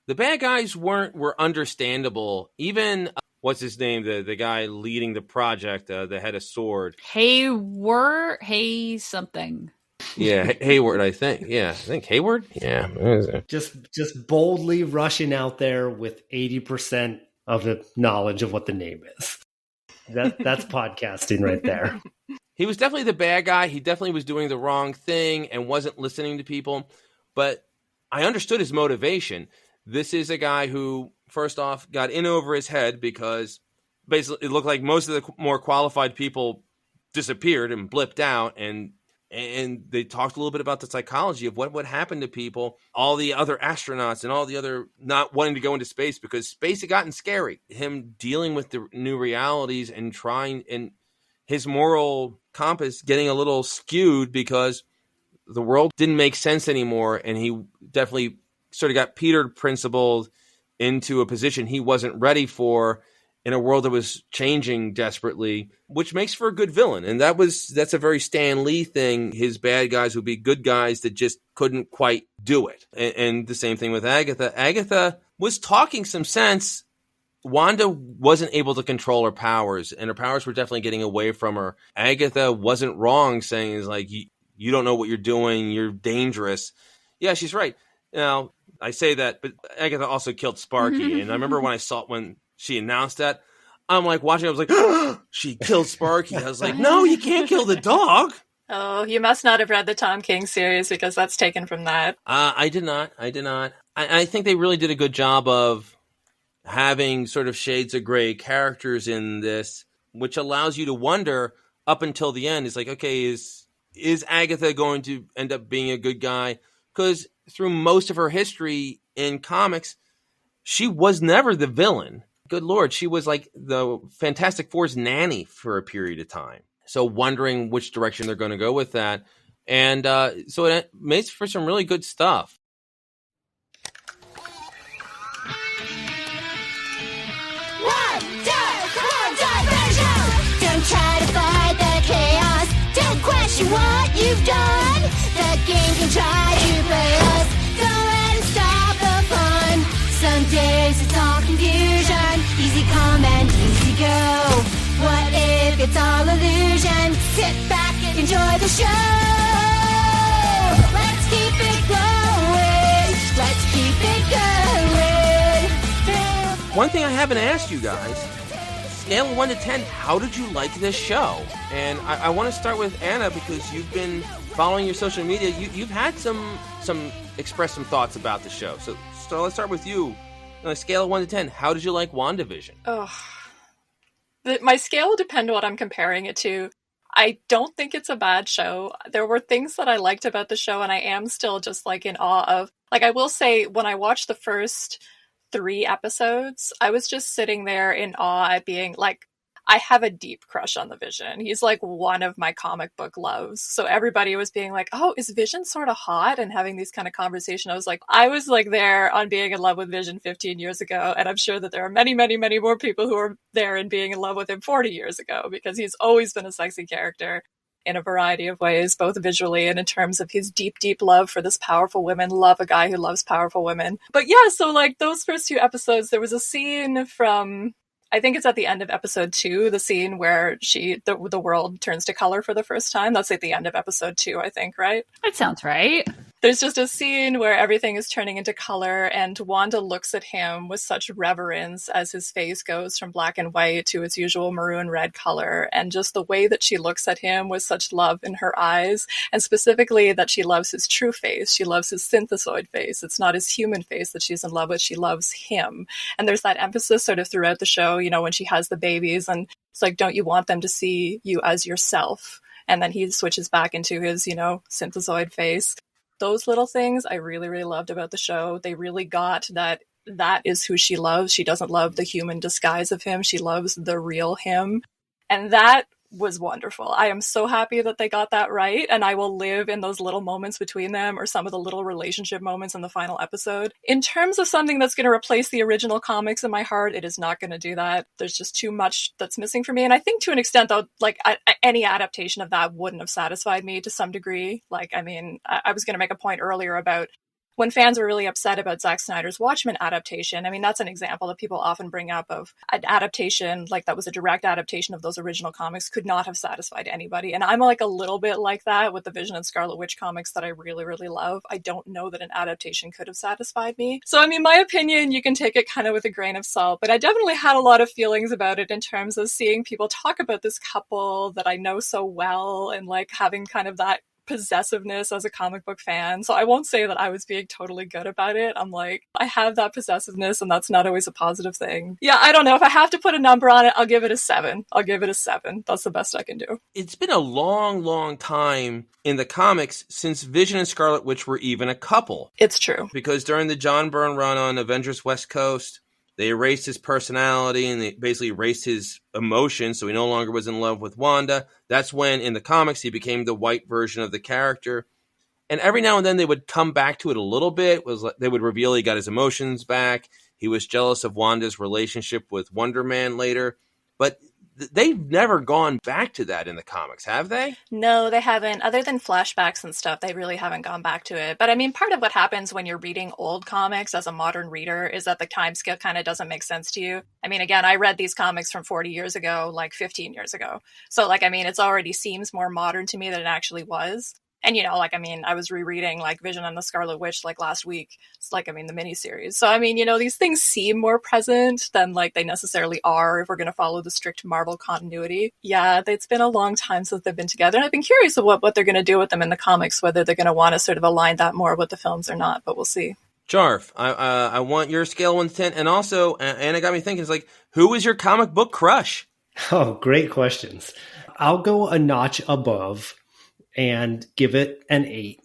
the bad guys were understandable. Even what's his name, the guy leading the project, the head of Sword,
something.
Yeah, Hayward, I think. Yeah, I think Hayward. Yeah,
just boldly rushing out there with 80% of the knowledge of what the name is. That's podcasting right there.
He was definitely the bad guy. He definitely was doing the wrong thing and wasn't listening to people. But I understood his motivation. This is a guy who, first off, got in over his head because basically it looked like most of the more qualified people disappeared and blipped out, and they talked a little bit about the psychology of what would happen to people, all the other astronauts and all the other not wanting to go into space because space had gotten scary. Him dealing with the new realities and trying, and his moral compass getting a little skewed because the world didn't make sense anymore. And he definitely sort of got Peter principled into a position he wasn't ready for in a world that was changing desperately, which makes for a good villain. And that's a very Stan Lee thing. His bad guys would be good guys that just couldn't quite do it. And the same thing with Agatha. Agatha was talking some sense. Wanda wasn't able to control her powers, and her powers were definitely getting away from her. Agatha wasn't wrong saying, is like, you don't know what you're doing. You're dangerous. Yeah, she's right. Now, I say that, but Agatha also killed Sparky. And I remember when she announced that, I'm like watching, I was like, oh, she killed Sparky. I was like, no, you can't kill the dog.
Oh, you must not have read the Tom King series because that's taken from that.
I did not. I think they really did a good job of having sort of shades of gray characters in this, which allows you to wonder up until the end. It's like, okay, is Agatha going to end up being a good guy? Because through most of her history in comics, she was never the villain. Good Lord, she was like the Fantastic Four's nanny for a period of time. So wondering which direction they're going to go with that. And so it makes for some really good stuff.
Don't try to fight the chaos. Don't question what you've done. The game can try to television. Sit back and enjoy the show. Let's keep it going. Let's keep it going.
One thing I haven't asked you guys, scale of 1 to 10, how did you like this show? And I want to start with Anna, because you've been following your social media. You've had some express some thoughts about the show. So let's start with you. On a scale of 1 to 10, how did you like WandaVision?
Oh, my scale will depend on what I'm comparing it to. I don't think it's a bad show. There were things that I liked about the show, and I am still just like in awe of. Like, I will say, when I watched the first 3 episodes, I was just sitting there in awe at being like, I have a deep crush on the Vision. He's like one of my comic book loves. So everybody was being like, oh, is Vision sort of hot? And having these kind of conversations. I was like there on being in love with Vision 15 years ago. And I'm sure that there are many, many, many more people who are there and being in love with him 40 years ago, because he's always been a sexy character in a variety of ways, both visually and in terms of his deep, deep love for this powerful woman. Love a guy who loves powerful women. But yeah, so like those first 2 episodes, there was a scene from, I think it's at the end of episode 2, the scene where the world turns to color for the first time. That's at the end of episode 2, I think, right?
That sounds right.
There's just a scene where everything is turning into color, and Wanda looks at him with such reverence as his face goes from black and white to its usual maroon red color. And just the way that she looks at him with such love in her eyes, and specifically that she loves his true face. She loves his synthesoid face. It's not his human face that she's in love with. She loves him. And there's that emphasis sort of throughout the show, you know, when she has the babies, and it's like, don't you want them to see you as yourself? And then he switches back into his, you know, synthesoid face. Those little things I really, really loved about the show. They really got that is who she loves. She doesn't love the human disguise of him. She loves the real him. And that was wonderful. I am so happy that they got that right. And I will live in those little moments between them, or some of the little relationship moments in the final episode. In terms of something that's going to replace the original comics in my heart, it is not going to do that. There's just too much that's missing for me. And I think to an extent, though, like any adaptation of that wouldn't have satisfied me to some degree. Like, I mean, I was going to make a point earlier about when fans were really upset about Zack Snyder's Watchmen adaptation. I mean, that's an example that people often bring up of an adaptation, like that was a direct adaptation of those original comics, could not have satisfied anybody. And I'm like a little bit like that with the Vision and Scarlet Witch comics that I really, really love. I don't know that an adaptation could have satisfied me. So, I mean, my opinion, you can take it kind of with a grain of salt, but I definitely had a lot of feelings about it in terms of seeing people talk about this couple that I know so well, and like having kind of that possessiveness as a comic book fan. So I won't say that I was being totally good about it. I'm like, I have that possessiveness, and that's not always a positive thing. Yeah, I don't know. If I have to put a number on it, I'll give it a 7. That's the best I can do.
It's been a long, long time in the comics since Vision and Scarlet Witch were even a couple.
It's true.
Because during the John Byrne run on Avengers West Coast, they erased his personality and they basically erased his emotions, so he no longer was in love with Wanda. That's when, in the comics, he became the white version of the character. And every now and then they would come back to it a little bit. They would reveal he got his emotions back. He was jealous of Wanda's relationship with Wonder Man later. But they've never gone back to that in the comics, have they?
No, they haven't. Other than flashbacks and stuff, they really haven't gone back to it. But I mean, part of what happens when you're reading old comics as a modern reader is that the time scale kind of doesn't make sense to you. I mean, again, I read these comics from 40 years ago, like 15 years ago. So, like, I mean, it's already seems more modern to me than it actually was. And, you know, like, I mean, I was rereading, like, Vision and the Scarlet Witch, like, last week. It's like, I mean, the miniseries. So, I mean, you know, these things seem more present than, like, they necessarily are if we're going to follow the strict Marvel continuity. Yeah, it's been a long time since they've been together. And I've been curious of what they're going to do with them in the comics, whether they're going to want to sort of align that more with the films or not. But we'll see.
Jarf, I want your scale 1 to 10. And also, Anna got me thinking, it's like, who is your comic book crush?
Oh, great questions. I'll go a notch above and give it an 8.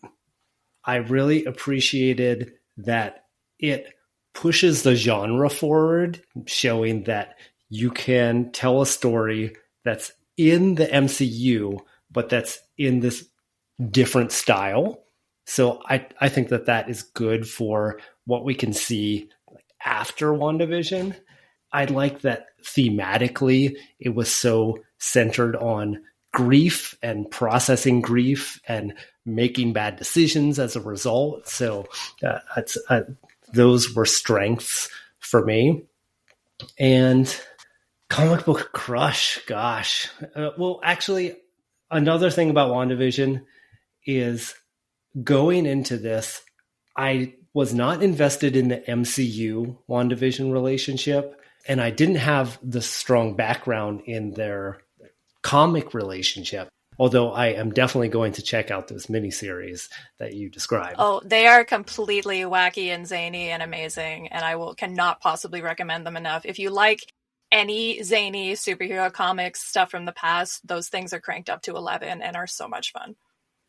I really appreciated that it pushes the genre forward, showing that you can tell a story that's in the MCU, but that's in this different style. So I think that is good for what we can see after WandaVision. I like that thematically it was so centered on grief and processing grief and making bad decisions as a result. So those were strengths for me. And Comic book crush, gosh. Well, actually, another thing about WandaVision is going into this, I was not invested in the MCU WandaVision relationship, and I didn't have the strong background in their comic relationship. Although I am definitely going to check out those miniseries that you described.
Oh, they are completely wacky and zany and amazing, and I cannot possibly recommend them enough. If you like any zany superhero comics stuff from the past, those things are cranked up to 11 and are so much fun.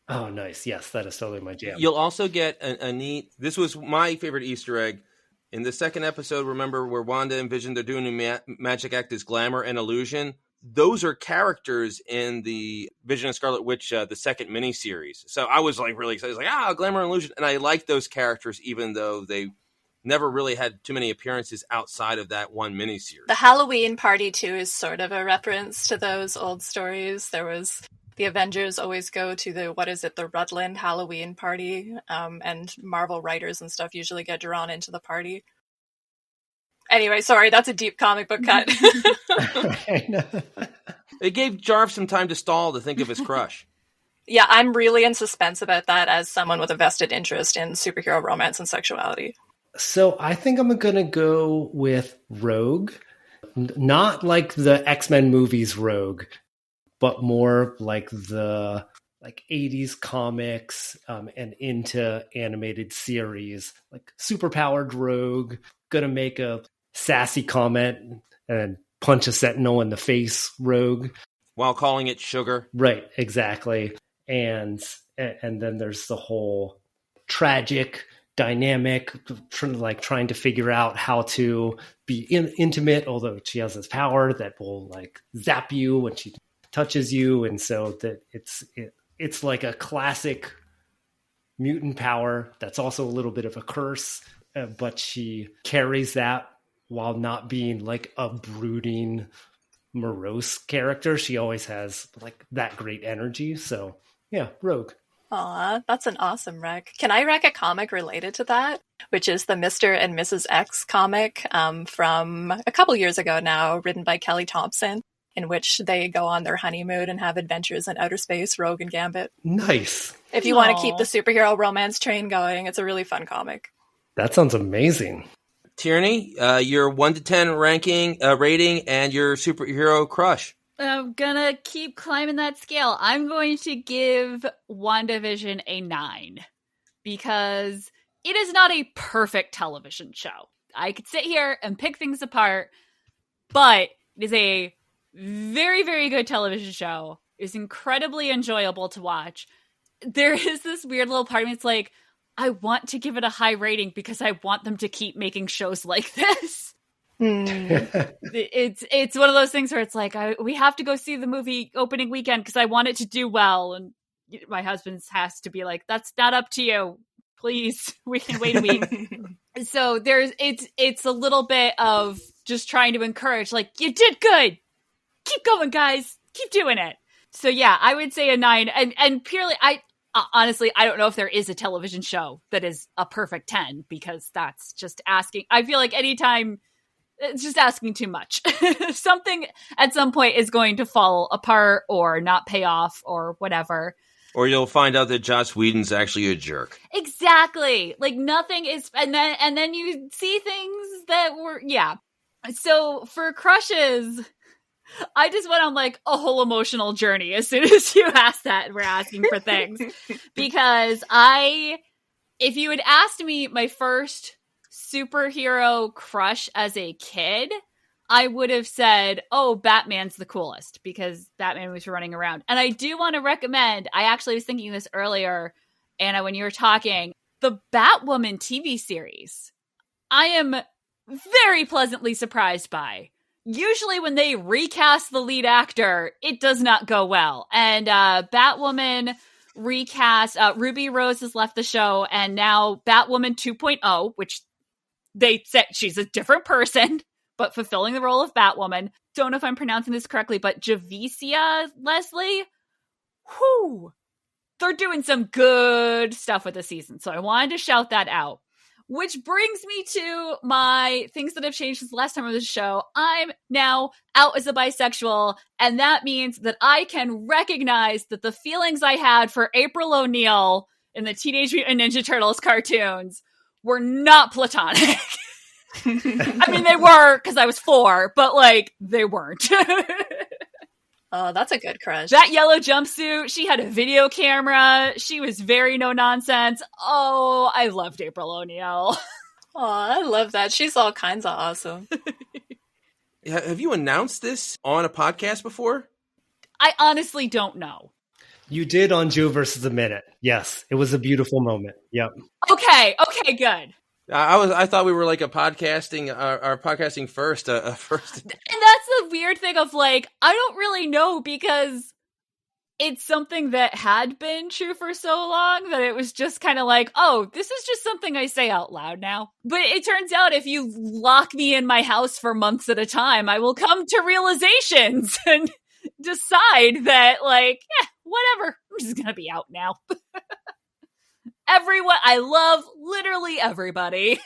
Oh, nice. Yes, that is totally my jam.
You'll also get a neat... This was my favorite Easter egg. In the second episode, remember, where Wanda and Vision, they're doing a magic act as glamour and illusion. Those are characters in the Vision and Scarlet Witch, the second miniseries. So I was like really excited. I was like, glamour and illusion. And I liked those characters, even though they never really had too many appearances outside of that one miniseries.
The Halloween party, too, is sort of a reference to those old stories. There was... The Avengers always go to the Rutland Halloween party, and Marvel writers and stuff usually get drawn into the party. Anyway, sorry, that's a deep comic book cut.
It gave Jarf some time to stall to think of his crush.
Yeah, I'm really in suspense about that as someone with a vested interest in superhero romance and sexuality.
So I think I'm going to go with Rogue. Not like the X-Men movies Rogue, but more like the 80s comics and into animated series, like superpowered Rogue, gonna make a sassy comment and punch a Sentinel in the face Rogue.
While calling it sugar.
Right, exactly. And then there's the whole tragic dynamic, trying to figure out how to be intimate, although she has this power that will zap you when she touches you, and so that it's like a classic mutant power that's also a little bit of a curse, but she carries that while not being like a brooding, morose character. She always has that great energy. So yeah, Rogue.
Aw, that's an awesome rec. Can I rec a comic related to that? Which is the Mr. and Mrs. X comic from a couple years ago now, written by Kelly Thompson, in which they go on their honeymoon and have adventures in outer space, Rogue and Gambit.
Nice.
If you want to keep the superhero romance train going, it's a really fun comic.
That sounds amazing.
Tierney, your 1 to 10 rating and your superhero crush.
I'm gonna keep climbing that scale. I'm going to give WandaVision a 9 because it is not a perfect television show. I could sit here and pick things apart, but it is a very, very good television show. It's incredibly enjoyable to watch. There is this weird little part of me. It's like, I want to give it a high rating because I want them to keep making shows like this. It's one of those things where it's like, we have to go see the movie opening weekend because I want it to do well. And my husband has to be like, that's not up to you. Please, we can wait a week. So it's a little bit of just trying to encourage, you did good. Keep going, guys. Keep doing it. So yeah, I would say a 9. And purely, honestly, I don't know if there is a television show that is a perfect 10 because that's just asking. I feel like anytime, it's just asking too much. Something at some point is going to fall apart or not pay off or whatever.
Or you'll find out that Joss Whedon's actually a jerk.
Exactly. Nothing is, and then you see things that were, yeah. So for crushes, I just went on a whole emotional journey as soon as you asked that and we're asking for things. Because if you had asked me my first superhero crush as a kid, I would have said, oh, Batman's the coolest because Batman was running around. And I do want to recommend, I actually was thinking this earlier, Anna, when you were talking, the Batwoman TV series. I am very pleasantly surprised by. Usually when they recast the lead actor, it does not go well. And Batwoman recast, Ruby Rose has left the show, and now Batwoman 2.0, which they said she's a different person, but fulfilling the role of Batwoman. Don't know if I'm pronouncing this correctly, but Javicia Leslie, they're doing some good stuff with the season. So I wanted to shout that out. Which brings me to my things that have changed since the last time on this show. I'm now out as a bisexual, and that means that I can recognize that the feelings I had for April O'Neil in the Teenage Mutant Ninja Turtles cartoons were not platonic. I mean, they were because I was 4, but like, they weren't.
Oh, that's a good crush.
That yellow jumpsuit, she had a video camera. She was very no nonsense. Oh, I loved April O'Neil.
Oh, I love that. She's all kinds of awesome.
Have you announced this on a podcast before?
I honestly don't know.
You did on Joe versus the Minute. Yes, it was a beautiful moment. Yep.
Okay, good.
I thought we were like a podcasting, our podcasting first. First.
And that's the weird thing of like, I don't really know because it's something that had been true for so long that it was just kind of like, oh, this is just something I say out loud now. But it turns out if you lock me in my house for months at a time, I will come to realizations and decide that like, whatever, I'm just going to be out now. Everyone, I love literally everybody.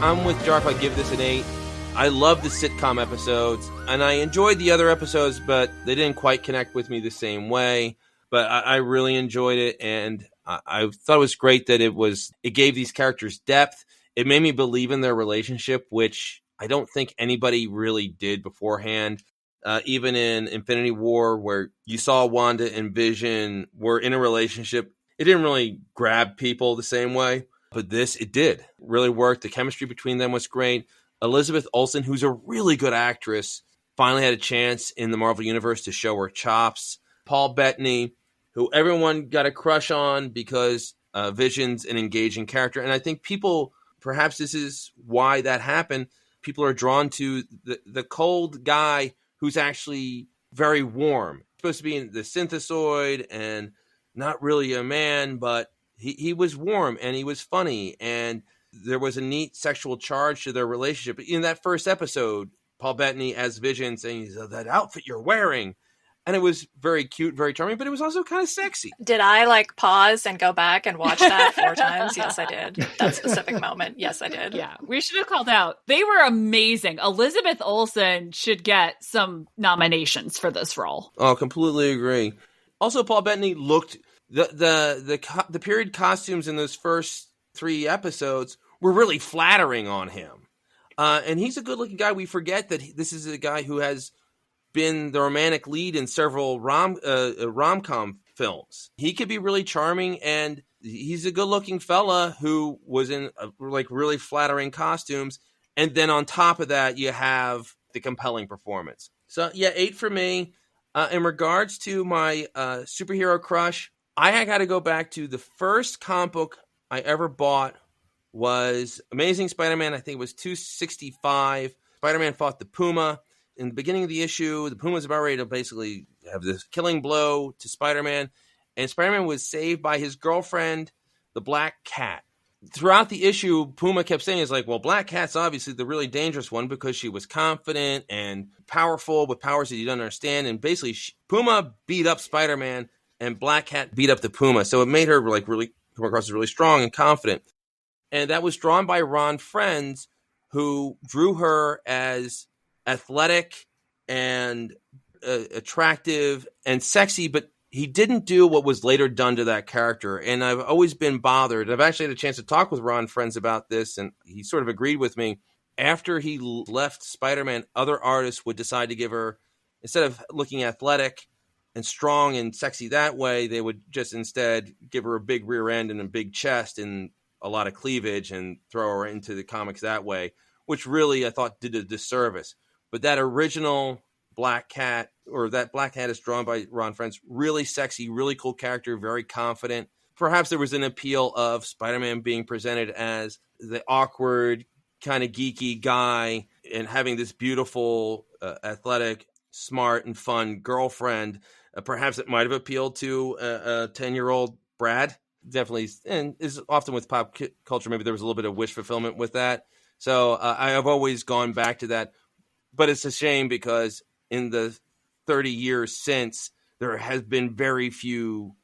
I'm with Jarf. I give this an 8. I love the sitcom episodes, and I enjoyed the other episodes, but they didn't quite connect with me the same way. But I really enjoyed it, and I thought it was great that it gave these characters depth. It made me believe in their relationship, which I don't think anybody really did beforehand. Even in Infinity War, where you saw Wanda and Vision were in a relationship, it didn't really grab people the same way. But this, it did. It really worked. The chemistry between them was great. Elizabeth Olsen, who's a really good actress, finally had a chance in the Marvel Universe to show her chops. Paul Bettany, who everyone got a crush on because Vision's an engaging character. And I think people, perhaps this is why that happened, people are drawn to the cold guy who's actually very warm. Supposed to be in the synthesoid and not really a man, but he was warm and he was funny. And there was a neat sexual charge to their relationship. In that first episode, Paul Bettany as Vision saying, that outfit you're wearing. And it was very cute, very charming, but it was also kind of sexy.
Did I like pause and go back and watch that 4 times? Yes, I did. That specific moment. Yes, I did.
Yeah, we should have called out. They were amazing. Elizabeth Olsen should get some nominations for this role.
Oh, completely agree. Also, Paul Bettany looked the period costumes in those first 3 episodes were really flattering on him. And he's a good-looking guy. We forget that this is a guy who has been the romantic lead in several rom-com films. He could be really charming, and he's a good-looking fella who was in like really flattering costumes. And then on top of that, you have the compelling performance. So yeah, 8 for me. In regards to my superhero crush, I got to go back to the first comic book I ever bought was Amazing Spider-Man. I think it was 265. Spider-Man fought the Puma. In the beginning of the issue, the Puma's about ready to basically have this killing blow to Spider-Man, and Spider-Man was saved by his girlfriend, the Black Cat. Throughout the issue, Puma kept saying, well, Black Cat's obviously the really dangerous one because she was confident and powerful with powers that you don't understand, and basically Puma beat up Spider-Man, and Black Cat beat up the Puma, so it made her like really come across as really strong and confident. And that was drawn by Ron Frenz, who drew her as athletic and attractive and sexy, but he didn't do what was later done to that character. And I've always been bothered. I've actually had a chance to talk with Ron Frenz about this, and he sort of agreed with me. After he left Spider-Man, other artists would decide to give her, instead of looking athletic and strong and sexy that way, they would just instead give her a big rear end and a big chest and a lot of cleavage and throw her into the comics that way, which really I thought did a disservice. But that original Black Cat, or that Black Cat is drawn by Ron Frenz, really sexy, really cool character, very confident. Perhaps there was an appeal of Spider-Man being presented as the awkward, kind of geeky guy and having this beautiful, athletic, smart, and fun girlfriend. Perhaps it might have appealed to a 10-year-old Brad. definitely, and is often with pop culture, maybe there was a little bit of wish fulfillment with that. So I have always gone back to that. But it's a shame because in the 30 years since, there has been very few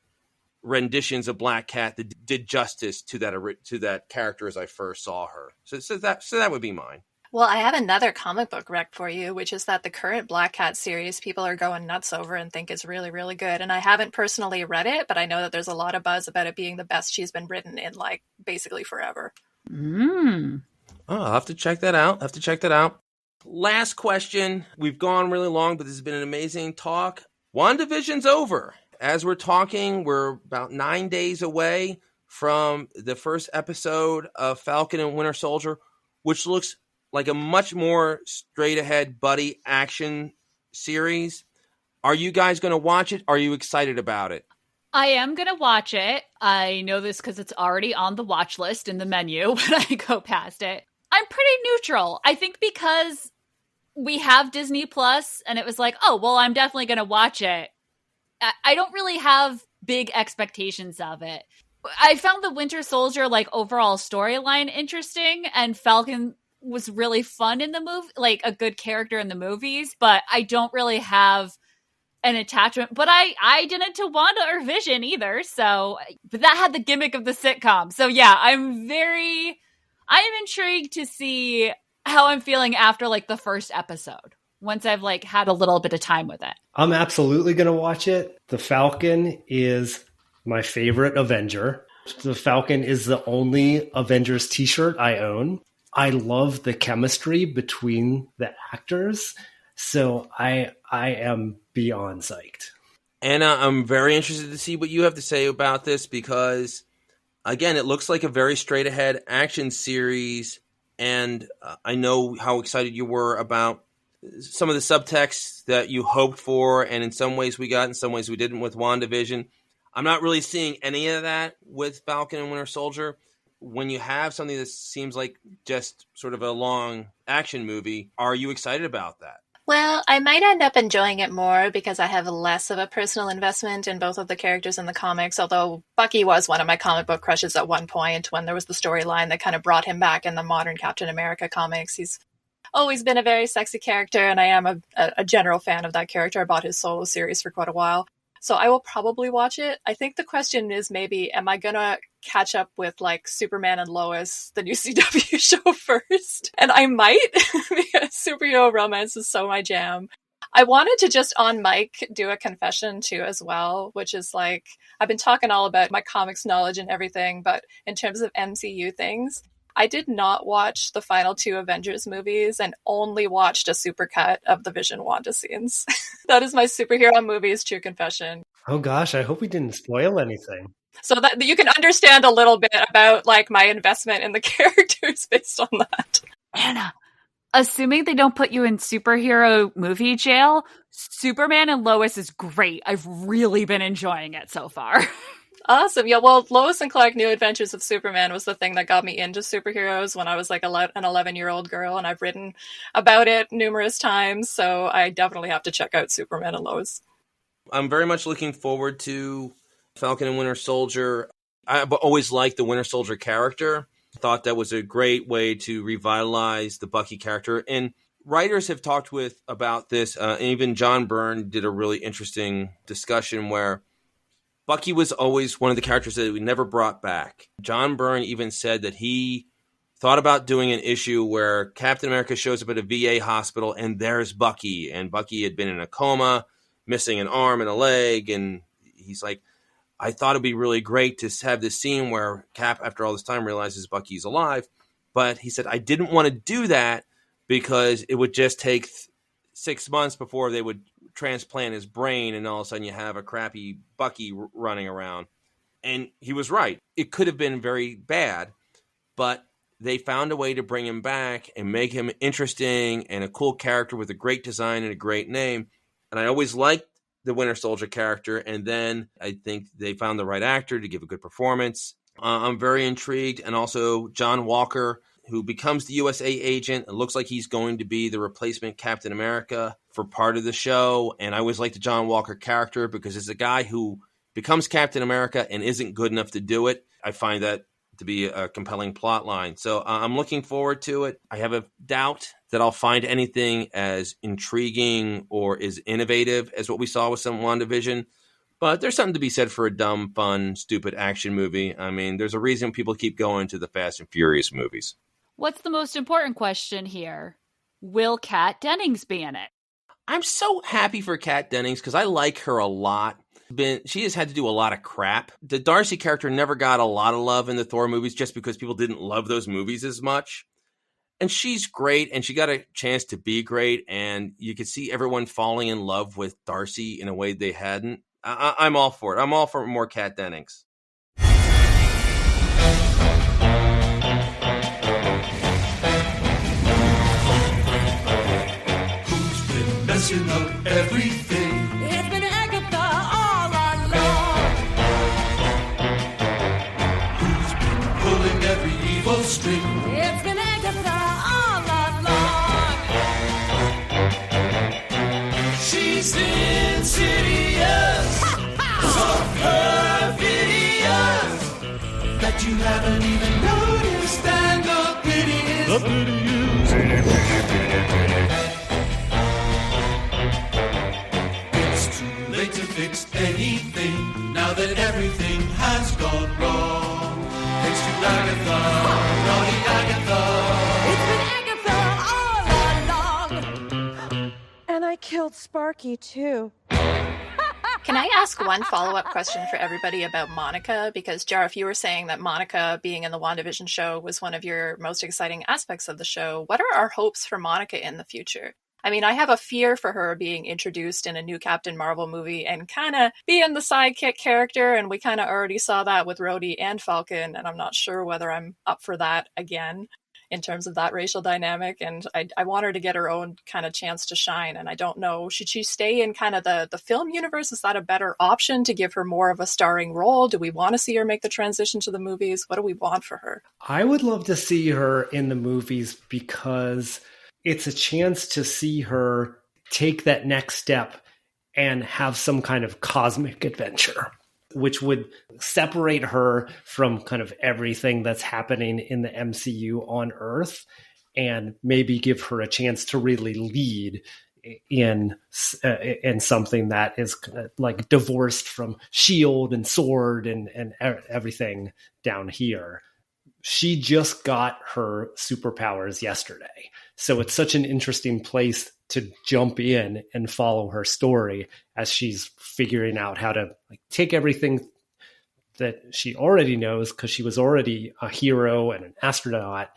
renditions of Black Cat that did justice to that character as I first saw her. So that would be mine.
Well, I have another comic book rec for you, which is that the current Black Cat series people are going nuts over and think is really, really good. And I haven't personally read it, but I know that there's a lot of buzz about it being the best she's been written in, like, basically forever.
Mm.
Oh, I'll have to check that out. Last question. We've gone really long, but this has been an amazing talk. WandaVision's over. As we're talking, we're about 9 days away from the first episode of Falcon and Winter Soldier, which looks like a much more straight-ahead buddy action series. Are you guys going to watch it? Are you excited about it?
I am going to watch it. I know this because it's already on the watch list in the menu when I go past it. I'm pretty neutral. I think because we have Disney Plus and it was like, oh, well, I'm definitely going to watch it. I don't really have big expectations of it. I found the Winter Soldier, like, overall storyline interesting, and Falcon was really fun in the movie, like a good character in the movies, but I don't really have an attachment. But I didn't to Wanda or Vision either, but that had the gimmick of the sitcom. So yeah, I am intrigued to see how I'm feeling after, like, the first episode, once I've, like, had a little bit of time with it.
I'm absolutely going to watch it. The Falcon is my favorite Avenger. The Falcon is the only Avengers t-shirt I own. I love the chemistry between the actors, so I am beyond psyched.
Anna, I'm very interested to see what you have to say about this because, again, it looks like a very straight-ahead action series, and I know how excited you were about some of the subtext that you hoped for, and in some ways we got, in some ways we didn't with WandaVision. I'm not really seeing any of that with Falcon and Winter Soldier. When you have something that seems like just sort of a long action movie, are you excited about that?
Well, I might end up enjoying it more because I have less of a personal investment in both of the characters in the comics, although Bucky was one of my comic book crushes at one point when there was the storyline that kind of brought him back in the modern Captain America comics. He's always been a very sexy character, and I am a general fan of that character. I bought his solo series for quite a while. So I will probably watch it. I think the question is maybe, am I going to catch up with, like, Superman and Lois, the new CW show first? And I might, because superhero romance is so my jam. I wanted to just on mic do a confession too as well, which is like, I've been talking all about my comics knowledge and everything, but in terms of MCU things, I did not watch the final two Avengers movies and only watched a supercut of the Vision Wanda scenes. That is my superhero movies true confession.
Oh gosh, I hope we didn't spoil anything.
So that you can understand a little bit about, like, my investment in the characters based on that.
Anna, assuming they don't put you in superhero movie jail, Superman and Lois is great. I've really been enjoying it so far.
Awesome. Yeah, well, Lois and Clark New Adventures of Superman was the thing that got me into superheroes when I was like an 11-year-old girl, and I've written about it numerous times, so I definitely have to check out Superman and Lois.
I'm very much looking forward to Falcon and Winter Soldier. I've always liked the Winter Soldier character. Thought that was a great way to revitalize the Bucky character. And writers have talked about this, and even John Byrne did a really interesting discussion where Bucky was always one of the characters that we never brought back. John Byrne even said that he thought about doing an issue where Captain America shows up at a VA hospital and there's Bucky. And Bucky had been in a coma, missing an arm and a leg. And he's like, I thought it'd be really great to have this scene where Cap, after all this time, realizes Bucky's alive. But he said, I didn't want to do that because it would just take 6 months before they would transplant his brain, and all of a sudden you have a crappy Bucky running around. And he was right. It could have been very bad, but they found a way to bring him back and make him interesting and a cool character with a great design and a great name. And I always liked the Winter Soldier character, and then I think they found the right actor to give a good performance. I'm very intrigued. And also John Walker, who becomes the USA agent. It looks like he's going to be the replacement Captain America for part of the show. And I always liked the John Walker character because it's a guy who becomes Captain America and isn't good enough to do it. I find that to be a compelling plot line. So I'm looking forward to it. I have a doubt that I'll find anything as intriguing or as innovative as what we saw with some WandaVision. But there's something to be said for a dumb, fun, stupid action movie. I mean, there's a reason people keep going to the Fast and Furious movies.
What's the most important question here? Will Kat Dennings be in it?
I'm so happy for Kat Dennings because I like her a lot. She has had to do a lot of crap. The Darcy character never got a lot of love in the Thor movies just because people didn't love those movies as much. And she's great, and she got a chance to be great, and you could see everyone falling in love with Darcy in a way they hadn't. I'm all for it. I'm all for more Kat Dennings.
Who's been messing up everything?
It's been Agatha all along.
Who's been pulling every evil string?
It's been Agatha all along.
She's insidious, so perfidious that you haven't even noticed, and the pity is it's too late to fix anything now that everything has gone wrong. Thanks to Agatha, naughty Agatha.
It's been Agatha all along.
And I killed Sparky, too.
Can I ask one follow-up question for everybody about Monica? Because, Jarf, you were saying that Monica being in the WandaVision show was one of your most exciting aspects of the show. What are our hopes for Monica in the future? I mean, I have a fear for her being introduced in a new Captain Marvel movie and kind of being the sidekick character, and we kind of already saw that with Rhodey and Falcon, and I'm not sure whether I'm up for that again in terms of that racial dynamic, and I want her to get her own kind of chance to shine, and I don't know, should she stay in kind of the film universe? Is that a better option to give her more of a starring role? Do we want to see her make the transition to the movies? What do we want for her?
I would love to see her in the movies because it's a chance to see her take that next step and have some kind of cosmic adventure, which would separate her from kind of everything that's happening in the MCU on Earth and maybe give her a chance to really lead in something that is like divorced from S.H.I.E.L.D. and S.W.O.R.D. and everything down here. She just got her superpowers yesterday. So it's such an interesting place to jump in and follow her story as she's figuring out how to take everything that she already knows, because she was already a hero and an astronaut,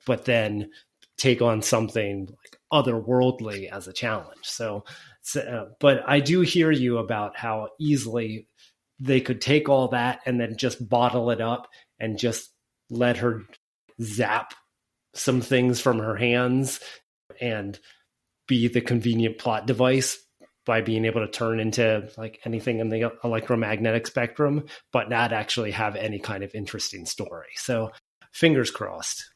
but then take on something like otherworldly as a challenge. So, but I do hear you about how easily they could take all that and then just bottle it up and just let her zap some things from her hands and be the convenient plot device by being able to turn into like anything in the electromagnetic spectrum, but not actually have any kind of interesting story. So fingers crossed.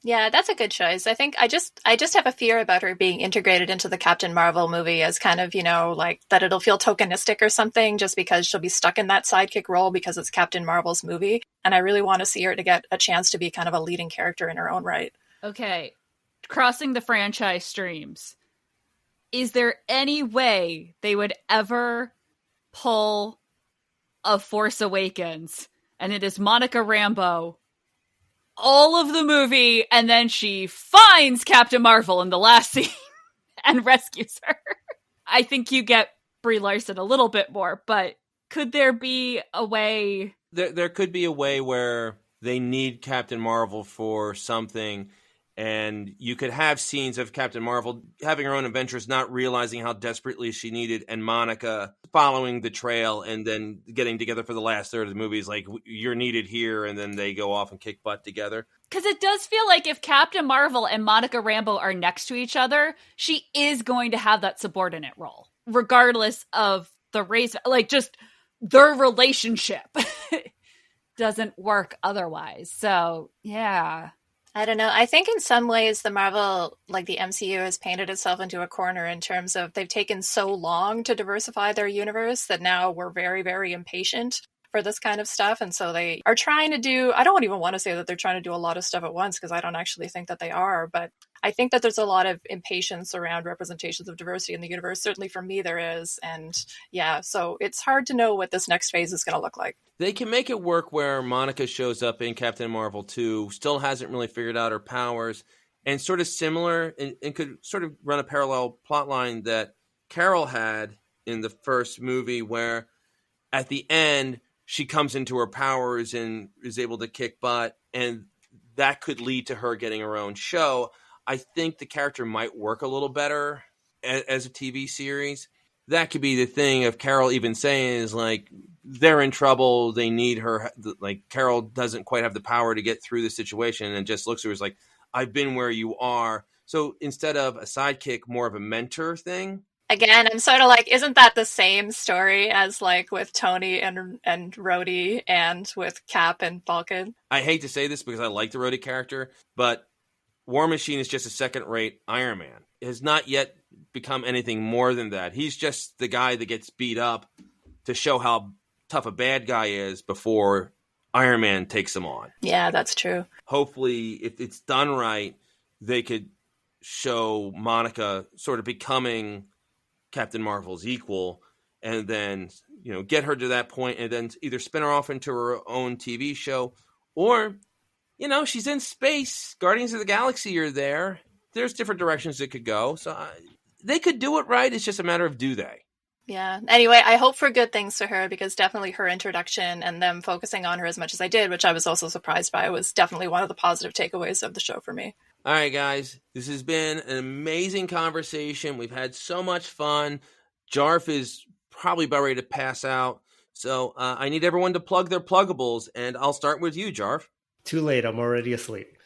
Yeah, that's a good choice. I think I just have a fear about her being integrated into the Captain Marvel movie as kind of, like that it'll feel tokenistic or something just because she'll be stuck in that sidekick role because it's Captain Marvel's movie. And I really want to see her to get a chance to be kind of a leading character in her own right.
Okay, crossing the franchise streams. Is there any way they would ever pull a Force Awakens and it is Monica Rambeau all of the movie, and then she finds Captain Marvel in the last scene and rescues her? I think you get Brie Larson a little bit more, but could there be a way?
There could be a way where they need Captain Marvel for something, and you could have scenes of Captain Marvel having her own adventures, not realizing how desperately she needed, and Monica following the trail and then getting together for the last third of the movie is like, you're needed here, and then they go off and kick butt together.
Because it does feel like if Captain Marvel and Monica Rambeau are next to each other, she is going to have that subordinate role, regardless of the race, like just their relationship doesn't work otherwise. So, yeah.
I don't know. I think in some ways the Marvel, like the MCU, has painted itself into a corner in terms of they've taken so long to diversify their universe that now we're very, very impatient for this kind of stuff. And so they are trying to do, I don't even want to say that they're trying to do a lot of stuff at once because I don't actually think that they are, but I think that there's a lot of impatience around representations of diversity in the universe. Certainly for me, there is. And yeah, so it's hard to know what this next phase is going to look like.
They can make it work where Monica shows up in Captain Marvel 2, still hasn't really figured out her powers, and sort of similar, and could sort of run a parallel plot line that Carol had in the first movie, where at the end, she comes into her powers and is able to kick butt, and that could lead to her getting her own show. I think the character might work a little better as a TV series. That could be the thing of Carol even saying is like, they're in trouble, they need her. Like, Carol doesn't quite have the power to get through the situation and just looks at her as like, I've been where you are. So instead of a sidekick, more of a mentor thing.
Again, I'm sort of like, isn't that the same story as like with Tony and Rhodey and with Cap and Falcon?
I hate to say this because I like the Rhodey character, but War Machine is just a second-rate Iron Man. It has not yet become anything more than that. He's just the guy that gets beat up to show how tough a bad guy is before Iron Man takes him on.
Yeah, that's true.
Hopefully, if it's done right, they could show Monica sort of becoming Captain Marvel's equal, and then, you know, get her to that point, and then either spin her off into her own TV show, or, you know, she's in space. Guardians of the Galaxy are there. There's different directions it could go. So they could do it right. It's just a matter of do they.
Yeah. Anyway, I hope for good things for her, because definitely her introduction and them focusing on her as much as I did, which I was also surprised by, was definitely one of the positive takeaways of the show for me.
All right, guys. This has been an amazing conversation. We've had so much fun. Jarf is probably about ready to pass out. So I need everyone to plug their pluggables, and I'll start with you, Jarf.
Too late. I'm already asleep.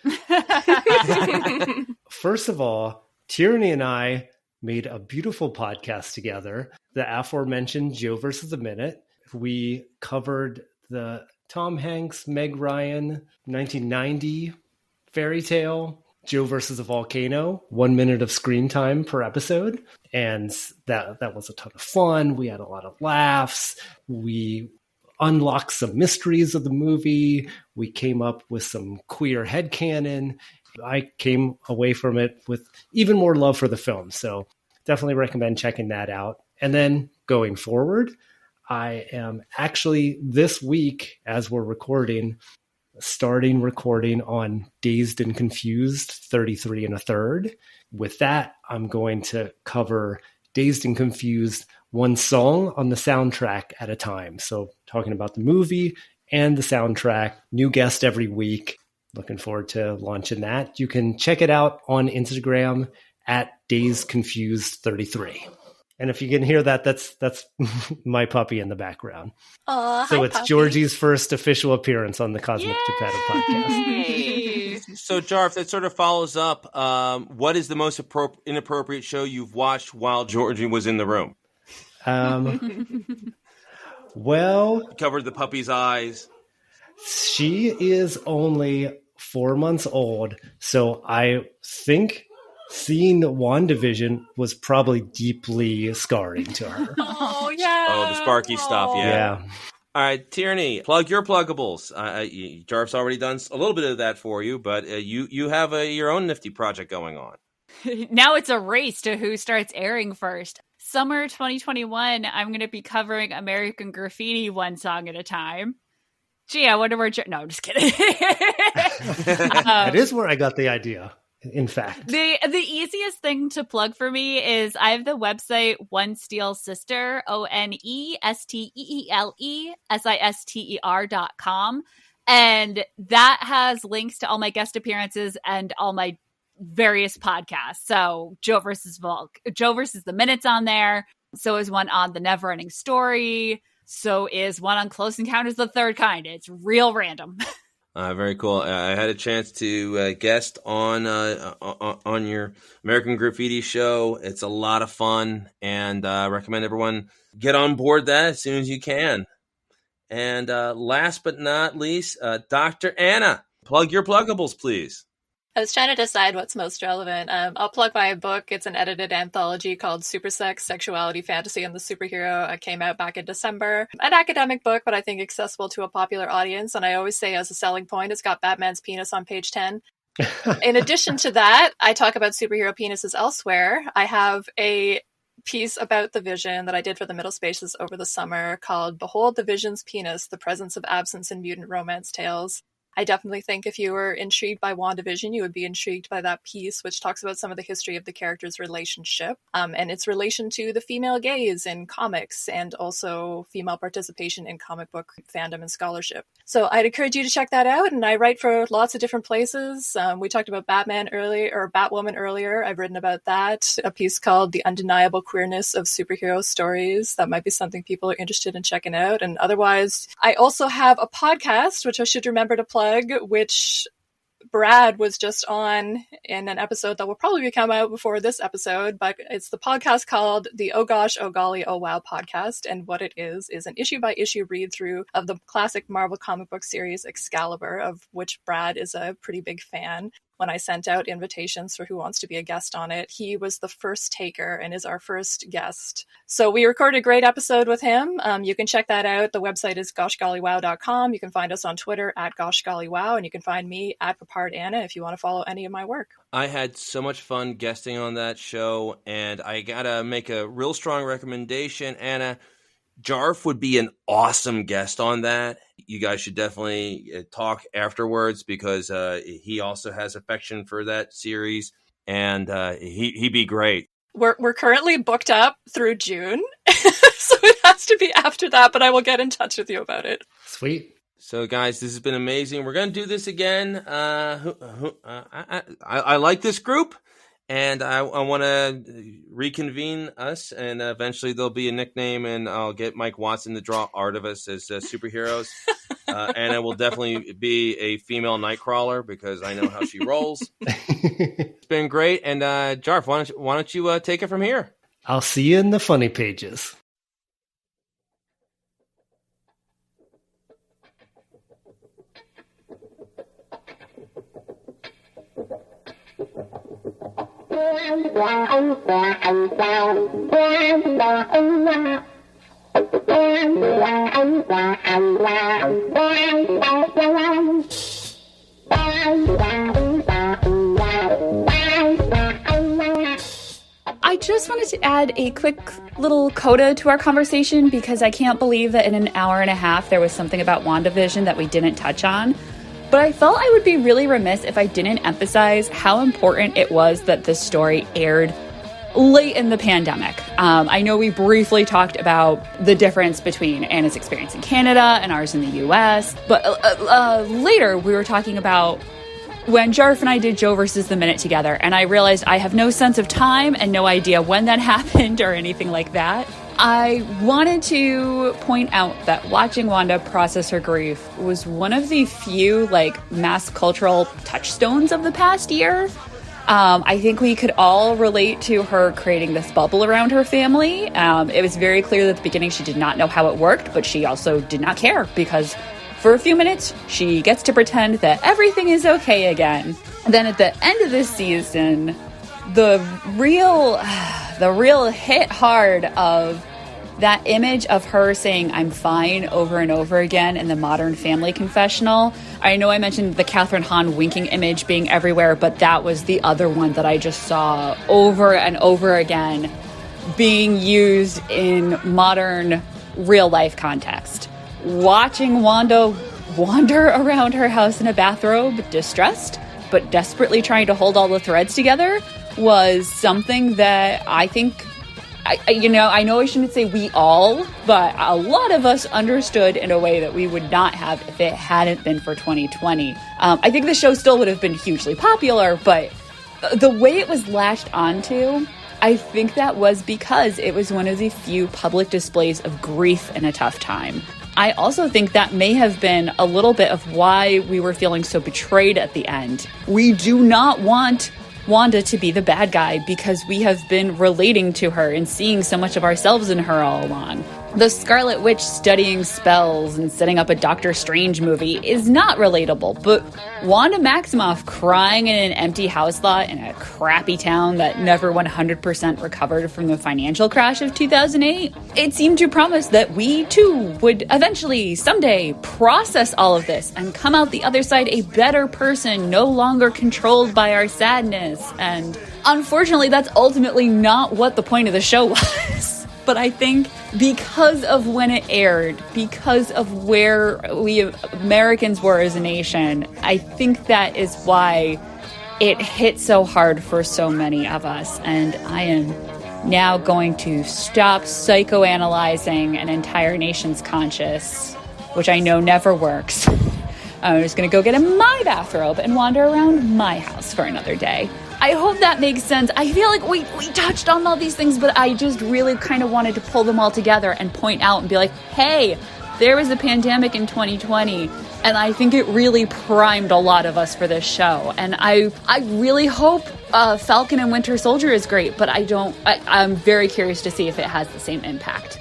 First of all, Tierney and I made a beautiful podcast together, the aforementioned Joe versus the Minute. We covered the Tom Hanks, Meg Ryan, 1990 fairy tale, Joe versus a Volcano, 1 minute of screen time per episode. And that was a ton of fun. We had a lot of laughs. We unlocked some mysteries of the movie. We came up with some queer headcanon. I came away from it with even more love for the film. So definitely recommend checking that out. And then going forward, I am actually this week, as we're recording, starting recording on Dazed and Confused 33 1/3. With that, I'm going to cover Dazed and Confused one song on the soundtrack at a time. So talking about the movie and the soundtrack, new guest every week. Looking forward to launching that. You can check it out on Instagram at Dazed Confused 33. And if you can hear that, that's my puppy in the background. So it's
puppy.
Georgie's first official appearance on the Cosmic Geppetto podcast.
So, Jarf, that sort of follows up. What is the most inappropriate show you've watched while Georgie was in the room?
Well,
Covered the puppy's eyes.
she is only 4 months old, so I think seeing WandaVision was probably deeply scarring to her.
Oh, yeah.
Oh, the Sparky stuff, yeah. All right, Tierney, plug your pluggables. Jarf's already done a little bit of that for you, but you have your own nifty project going on.
Now it's a race to who starts airing first. Summer 2021, I'm going to be covering American Graffiti one song at a time. Gee, I wonder where... No, I'm just kidding.
That is where I got the idea, in fact.
The easiest thing to plug for me is I have the website One Steel Sister, ONESTEELESISTER.com. And that has links to all my guest appearances and all my various podcasts. So Joe versus the Minute's on there. So is one on The Never Ending Story. So is one on Close Encounters of the Third Kind. It's real random.
Very cool. I had a chance to guest on your American Graffiti show. It's a lot of fun, and I recommend everyone get on board that as soon as you can. And last but not least, Dr. Anna, plug your pluggables, please.
I was trying to decide what's most relevant. I'll plug my book. It's an edited anthology called Super Sex, Sexuality, Fantasy, and the Superhero. It came out back in December. An academic book, but I think accessible to a popular audience. And I always say as a selling point, it's got Batman's penis on page 10. In addition to that, I talk about superhero penises elsewhere. I have a piece about the Vision that I did for the Middle Spaces over the summer called Behold the Vision's Penis, the Presence of Absence in Mutant Romance Tales. I definitely think if you were intrigued by WandaVision, you would be intrigued by that piece, which talks about some of the history of the character's relationship and its relation to the female gaze in comics and also female participation in comic book fandom and scholarship. So I'd encourage you to check that out. And I write for lots of different places. We talked about Batman earlier, or Batwoman earlier. I've written about that, a piece called The Undeniable Queerness of Superhero Stories. That might be something people are interested in checking out. And otherwise, I also have a podcast, which I should remember to plug, which Brad was just on in an episode that will probably come out before this episode, but it's the podcast called the Oh Gosh, Oh Golly, Oh Wow podcast. And what it is an issue by issue read through of the classic Marvel comic book series Excalibur, of which Brad is a pretty big fan. When I sent out invitations for who wants to be a guest on it, he was the first taker and is our first guest. So we recorded a great episode with him. You can check that out. The website is goshgollywow.com. You can find us on Twitter at goshgollywow, and you can find me at Peppard Anna if you want to follow any of my work.
I had so much fun guesting on that show, and I gotta make a real strong recommendation, Anna. Jarf would be an awesome guest on that. You guys should definitely talk afterwards because he also has affection for that series, and he'd be great.
We're currently booked up through June, so it has to be after that, but I will get in touch with you about it.
Sweet.
So, guys, this has been amazing. We're going to do this again. I like this group. And I want to reconvene us, and eventually there'll be a nickname, and I'll get Mike Watson to draw art of us as superheroes. And it will definitely be a female Nightcrawler because I know how she rolls. It's been great. And Jarf, why don't you take it from here?
I'll see you in the funny pages.
I just wanted to add a quick little coda to our conversation because I can't believe that in an hour and a half there was something about WandaVision that we didn't touch on. But I felt I would be really remiss if I didn't emphasize how important it was that this story aired late in the pandemic. I know we briefly talked about the difference between Anna's experience in Canada and ours in the US, but later we were talking about when Jarf and I did Joe versus the Minute together, and I realized I have no sense of time and no idea when that happened or anything like that. I wanted to point out that watching Wanda process her grief was one of the few, mass cultural touchstones of the past year. I think we could all relate to her creating this bubble around her family. It was very clear that at the beginning she did not know how it worked, but she also did not care because for a few minutes, she gets to pretend that everything is okay again. And then at the end of this season, the real hit hard of that image of her saying, "I'm fine," over and over again in the Modern Family confessional. I know I mentioned the Catherine Hahn winking image being everywhere, but that was the other one that I just saw over and over again being used in modern real-life context. Watching Wanda wander around her house in a bathrobe, distressed, but desperately trying to hold all the threads together, was something that I think... I know I shouldn't say we all, but a lot of us understood in a way that we would not have if it hadn't been for 2020. I think the show still would have been hugely popular, but the way it was latched onto, I think that was because it was one of the few public displays of grief in a tough time. I also think that may have been a little bit of why we were feeling so betrayed at the end. We do not want Wanda to be the bad guy because we have been relating to her and seeing so much of ourselves in her all along. The Scarlet Witch studying spells and setting up a Doctor Strange movie is not relatable, but Wanda Maximoff crying in an empty house lot in a crappy town that never 100% recovered from the financial crash of 2008, it seemed to promise that we too would eventually, someday, process all of this and come out the other side a better person, no longer controlled by our sadness. And unfortunately, that's ultimately not what the point of the show was. But I think because of when it aired, because of where we Americans were as a nation, I think that is why it hit so hard for so many of us. And I am now going to stop psychoanalyzing an entire nation's conscience, which I know never works. I'm just going to go get in my bathrobe and wander around my house for another day. I hope that makes sense. I feel like we touched on all these things, but I just really kind of wanted to pull them all together and point out and be like, hey, there was a pandemic in 2020, and I think it really primed a lot of us for this show. And I really hope Falcon and Winter Soldier is great, but I'm very curious to see if it has the same impact.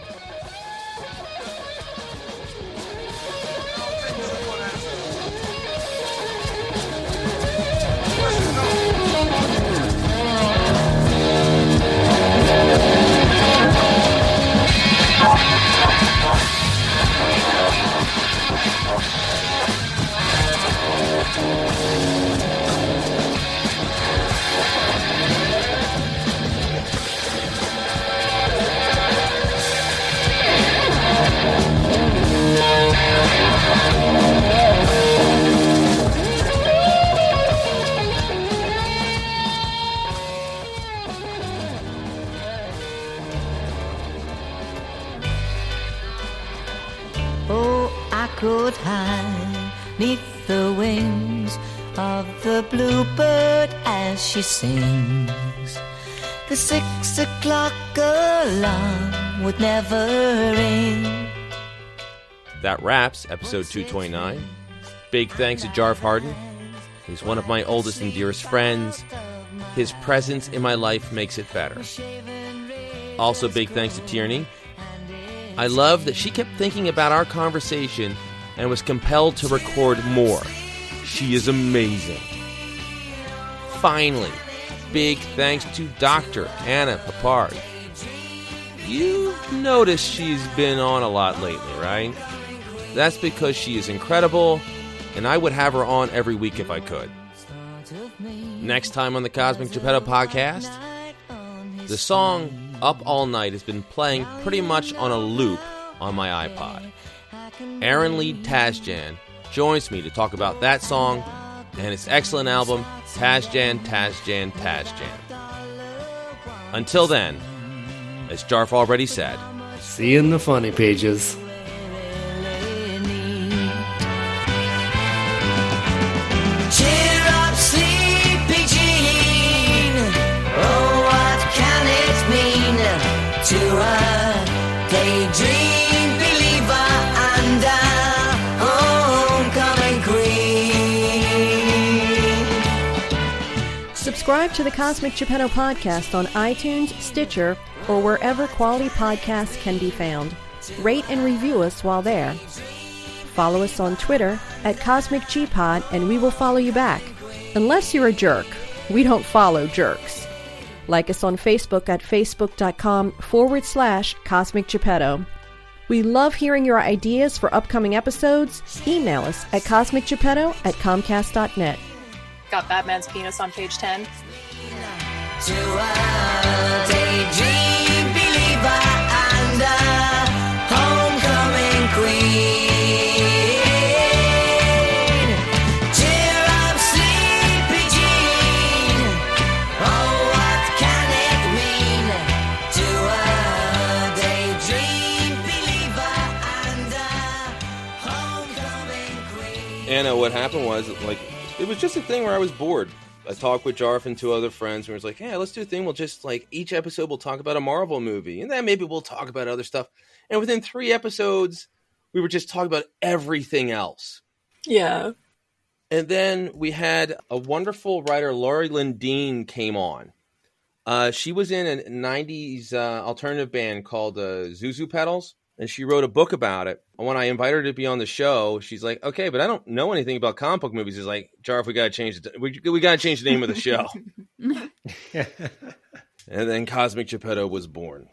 Could hide neath the wings of the bluebird as she sings. The 6 o'clock alarm would never ring.
That wraps episode 229. Big thanks to Jarf Hardin. He's one of my oldest and dearest friends. His presence in my life makes it better. Also, big thanks to Tierney. I love that she kept thinking about our conversation and was compelled to record more. She is amazing. Finally, big thanks to Dr. Anna Peppard. You've noticed she's been on a lot lately, right? That's because she is incredible, and I would have her on every week if I could. Next time on the Cosmic Geppetto podcast, the song Up All Night has been playing pretty much on a loop on my iPod. Aaron Lee Tasjan joins me to talk about that song and its excellent album, Tasjan, Tasjan, Tasjan. Until then, as Jarf already said,
see you in the funny pages.
Cheer up, sleepy Jean. Oh, what can it mean to a daydream believer and a homecoming queen?
Subscribe to the Cosmic Geppetto podcast on iTunes, Stitcher, or wherever quality podcasts can be found. Rate and review us while there. Follow us on Twitter at CosmicGPod, and we will follow you back. Unless you're a jerk. We don't follow jerks. Like us on Facebook at facebook.com/Cosmic Geppetto. We love hearing your ideas for upcoming episodes. Email us at CosmicGeppetto@Comcast.net.
Got Batman's penis on page 10.
To a daydream believer and a homecoming queen. Cheer up, sleepy Jean. Oh, what can it mean to a daydream believer and a homecoming queen?
Anna, what happened was, it was just a thing where I was bored. I talked with Jarf and two other friends, and we was like, hey, let's do a thing. We'll just, each episode we'll talk about a Marvel movie, and then maybe we'll talk about other stuff. And within 3 episodes, we were just talking about everything else.
Yeah.
And then we had a wonderful writer, Laurie Lindeen, came on. She was in a 90s alternative band called Zuzu Pedals, and she wrote a book about it. And when I invited her to be on the show, she's like, okay, but I don't know anything about comic book movies. She's like, Jarf, we got to change it. We got to change the name of the show. And then Cosmic Geppetto was born.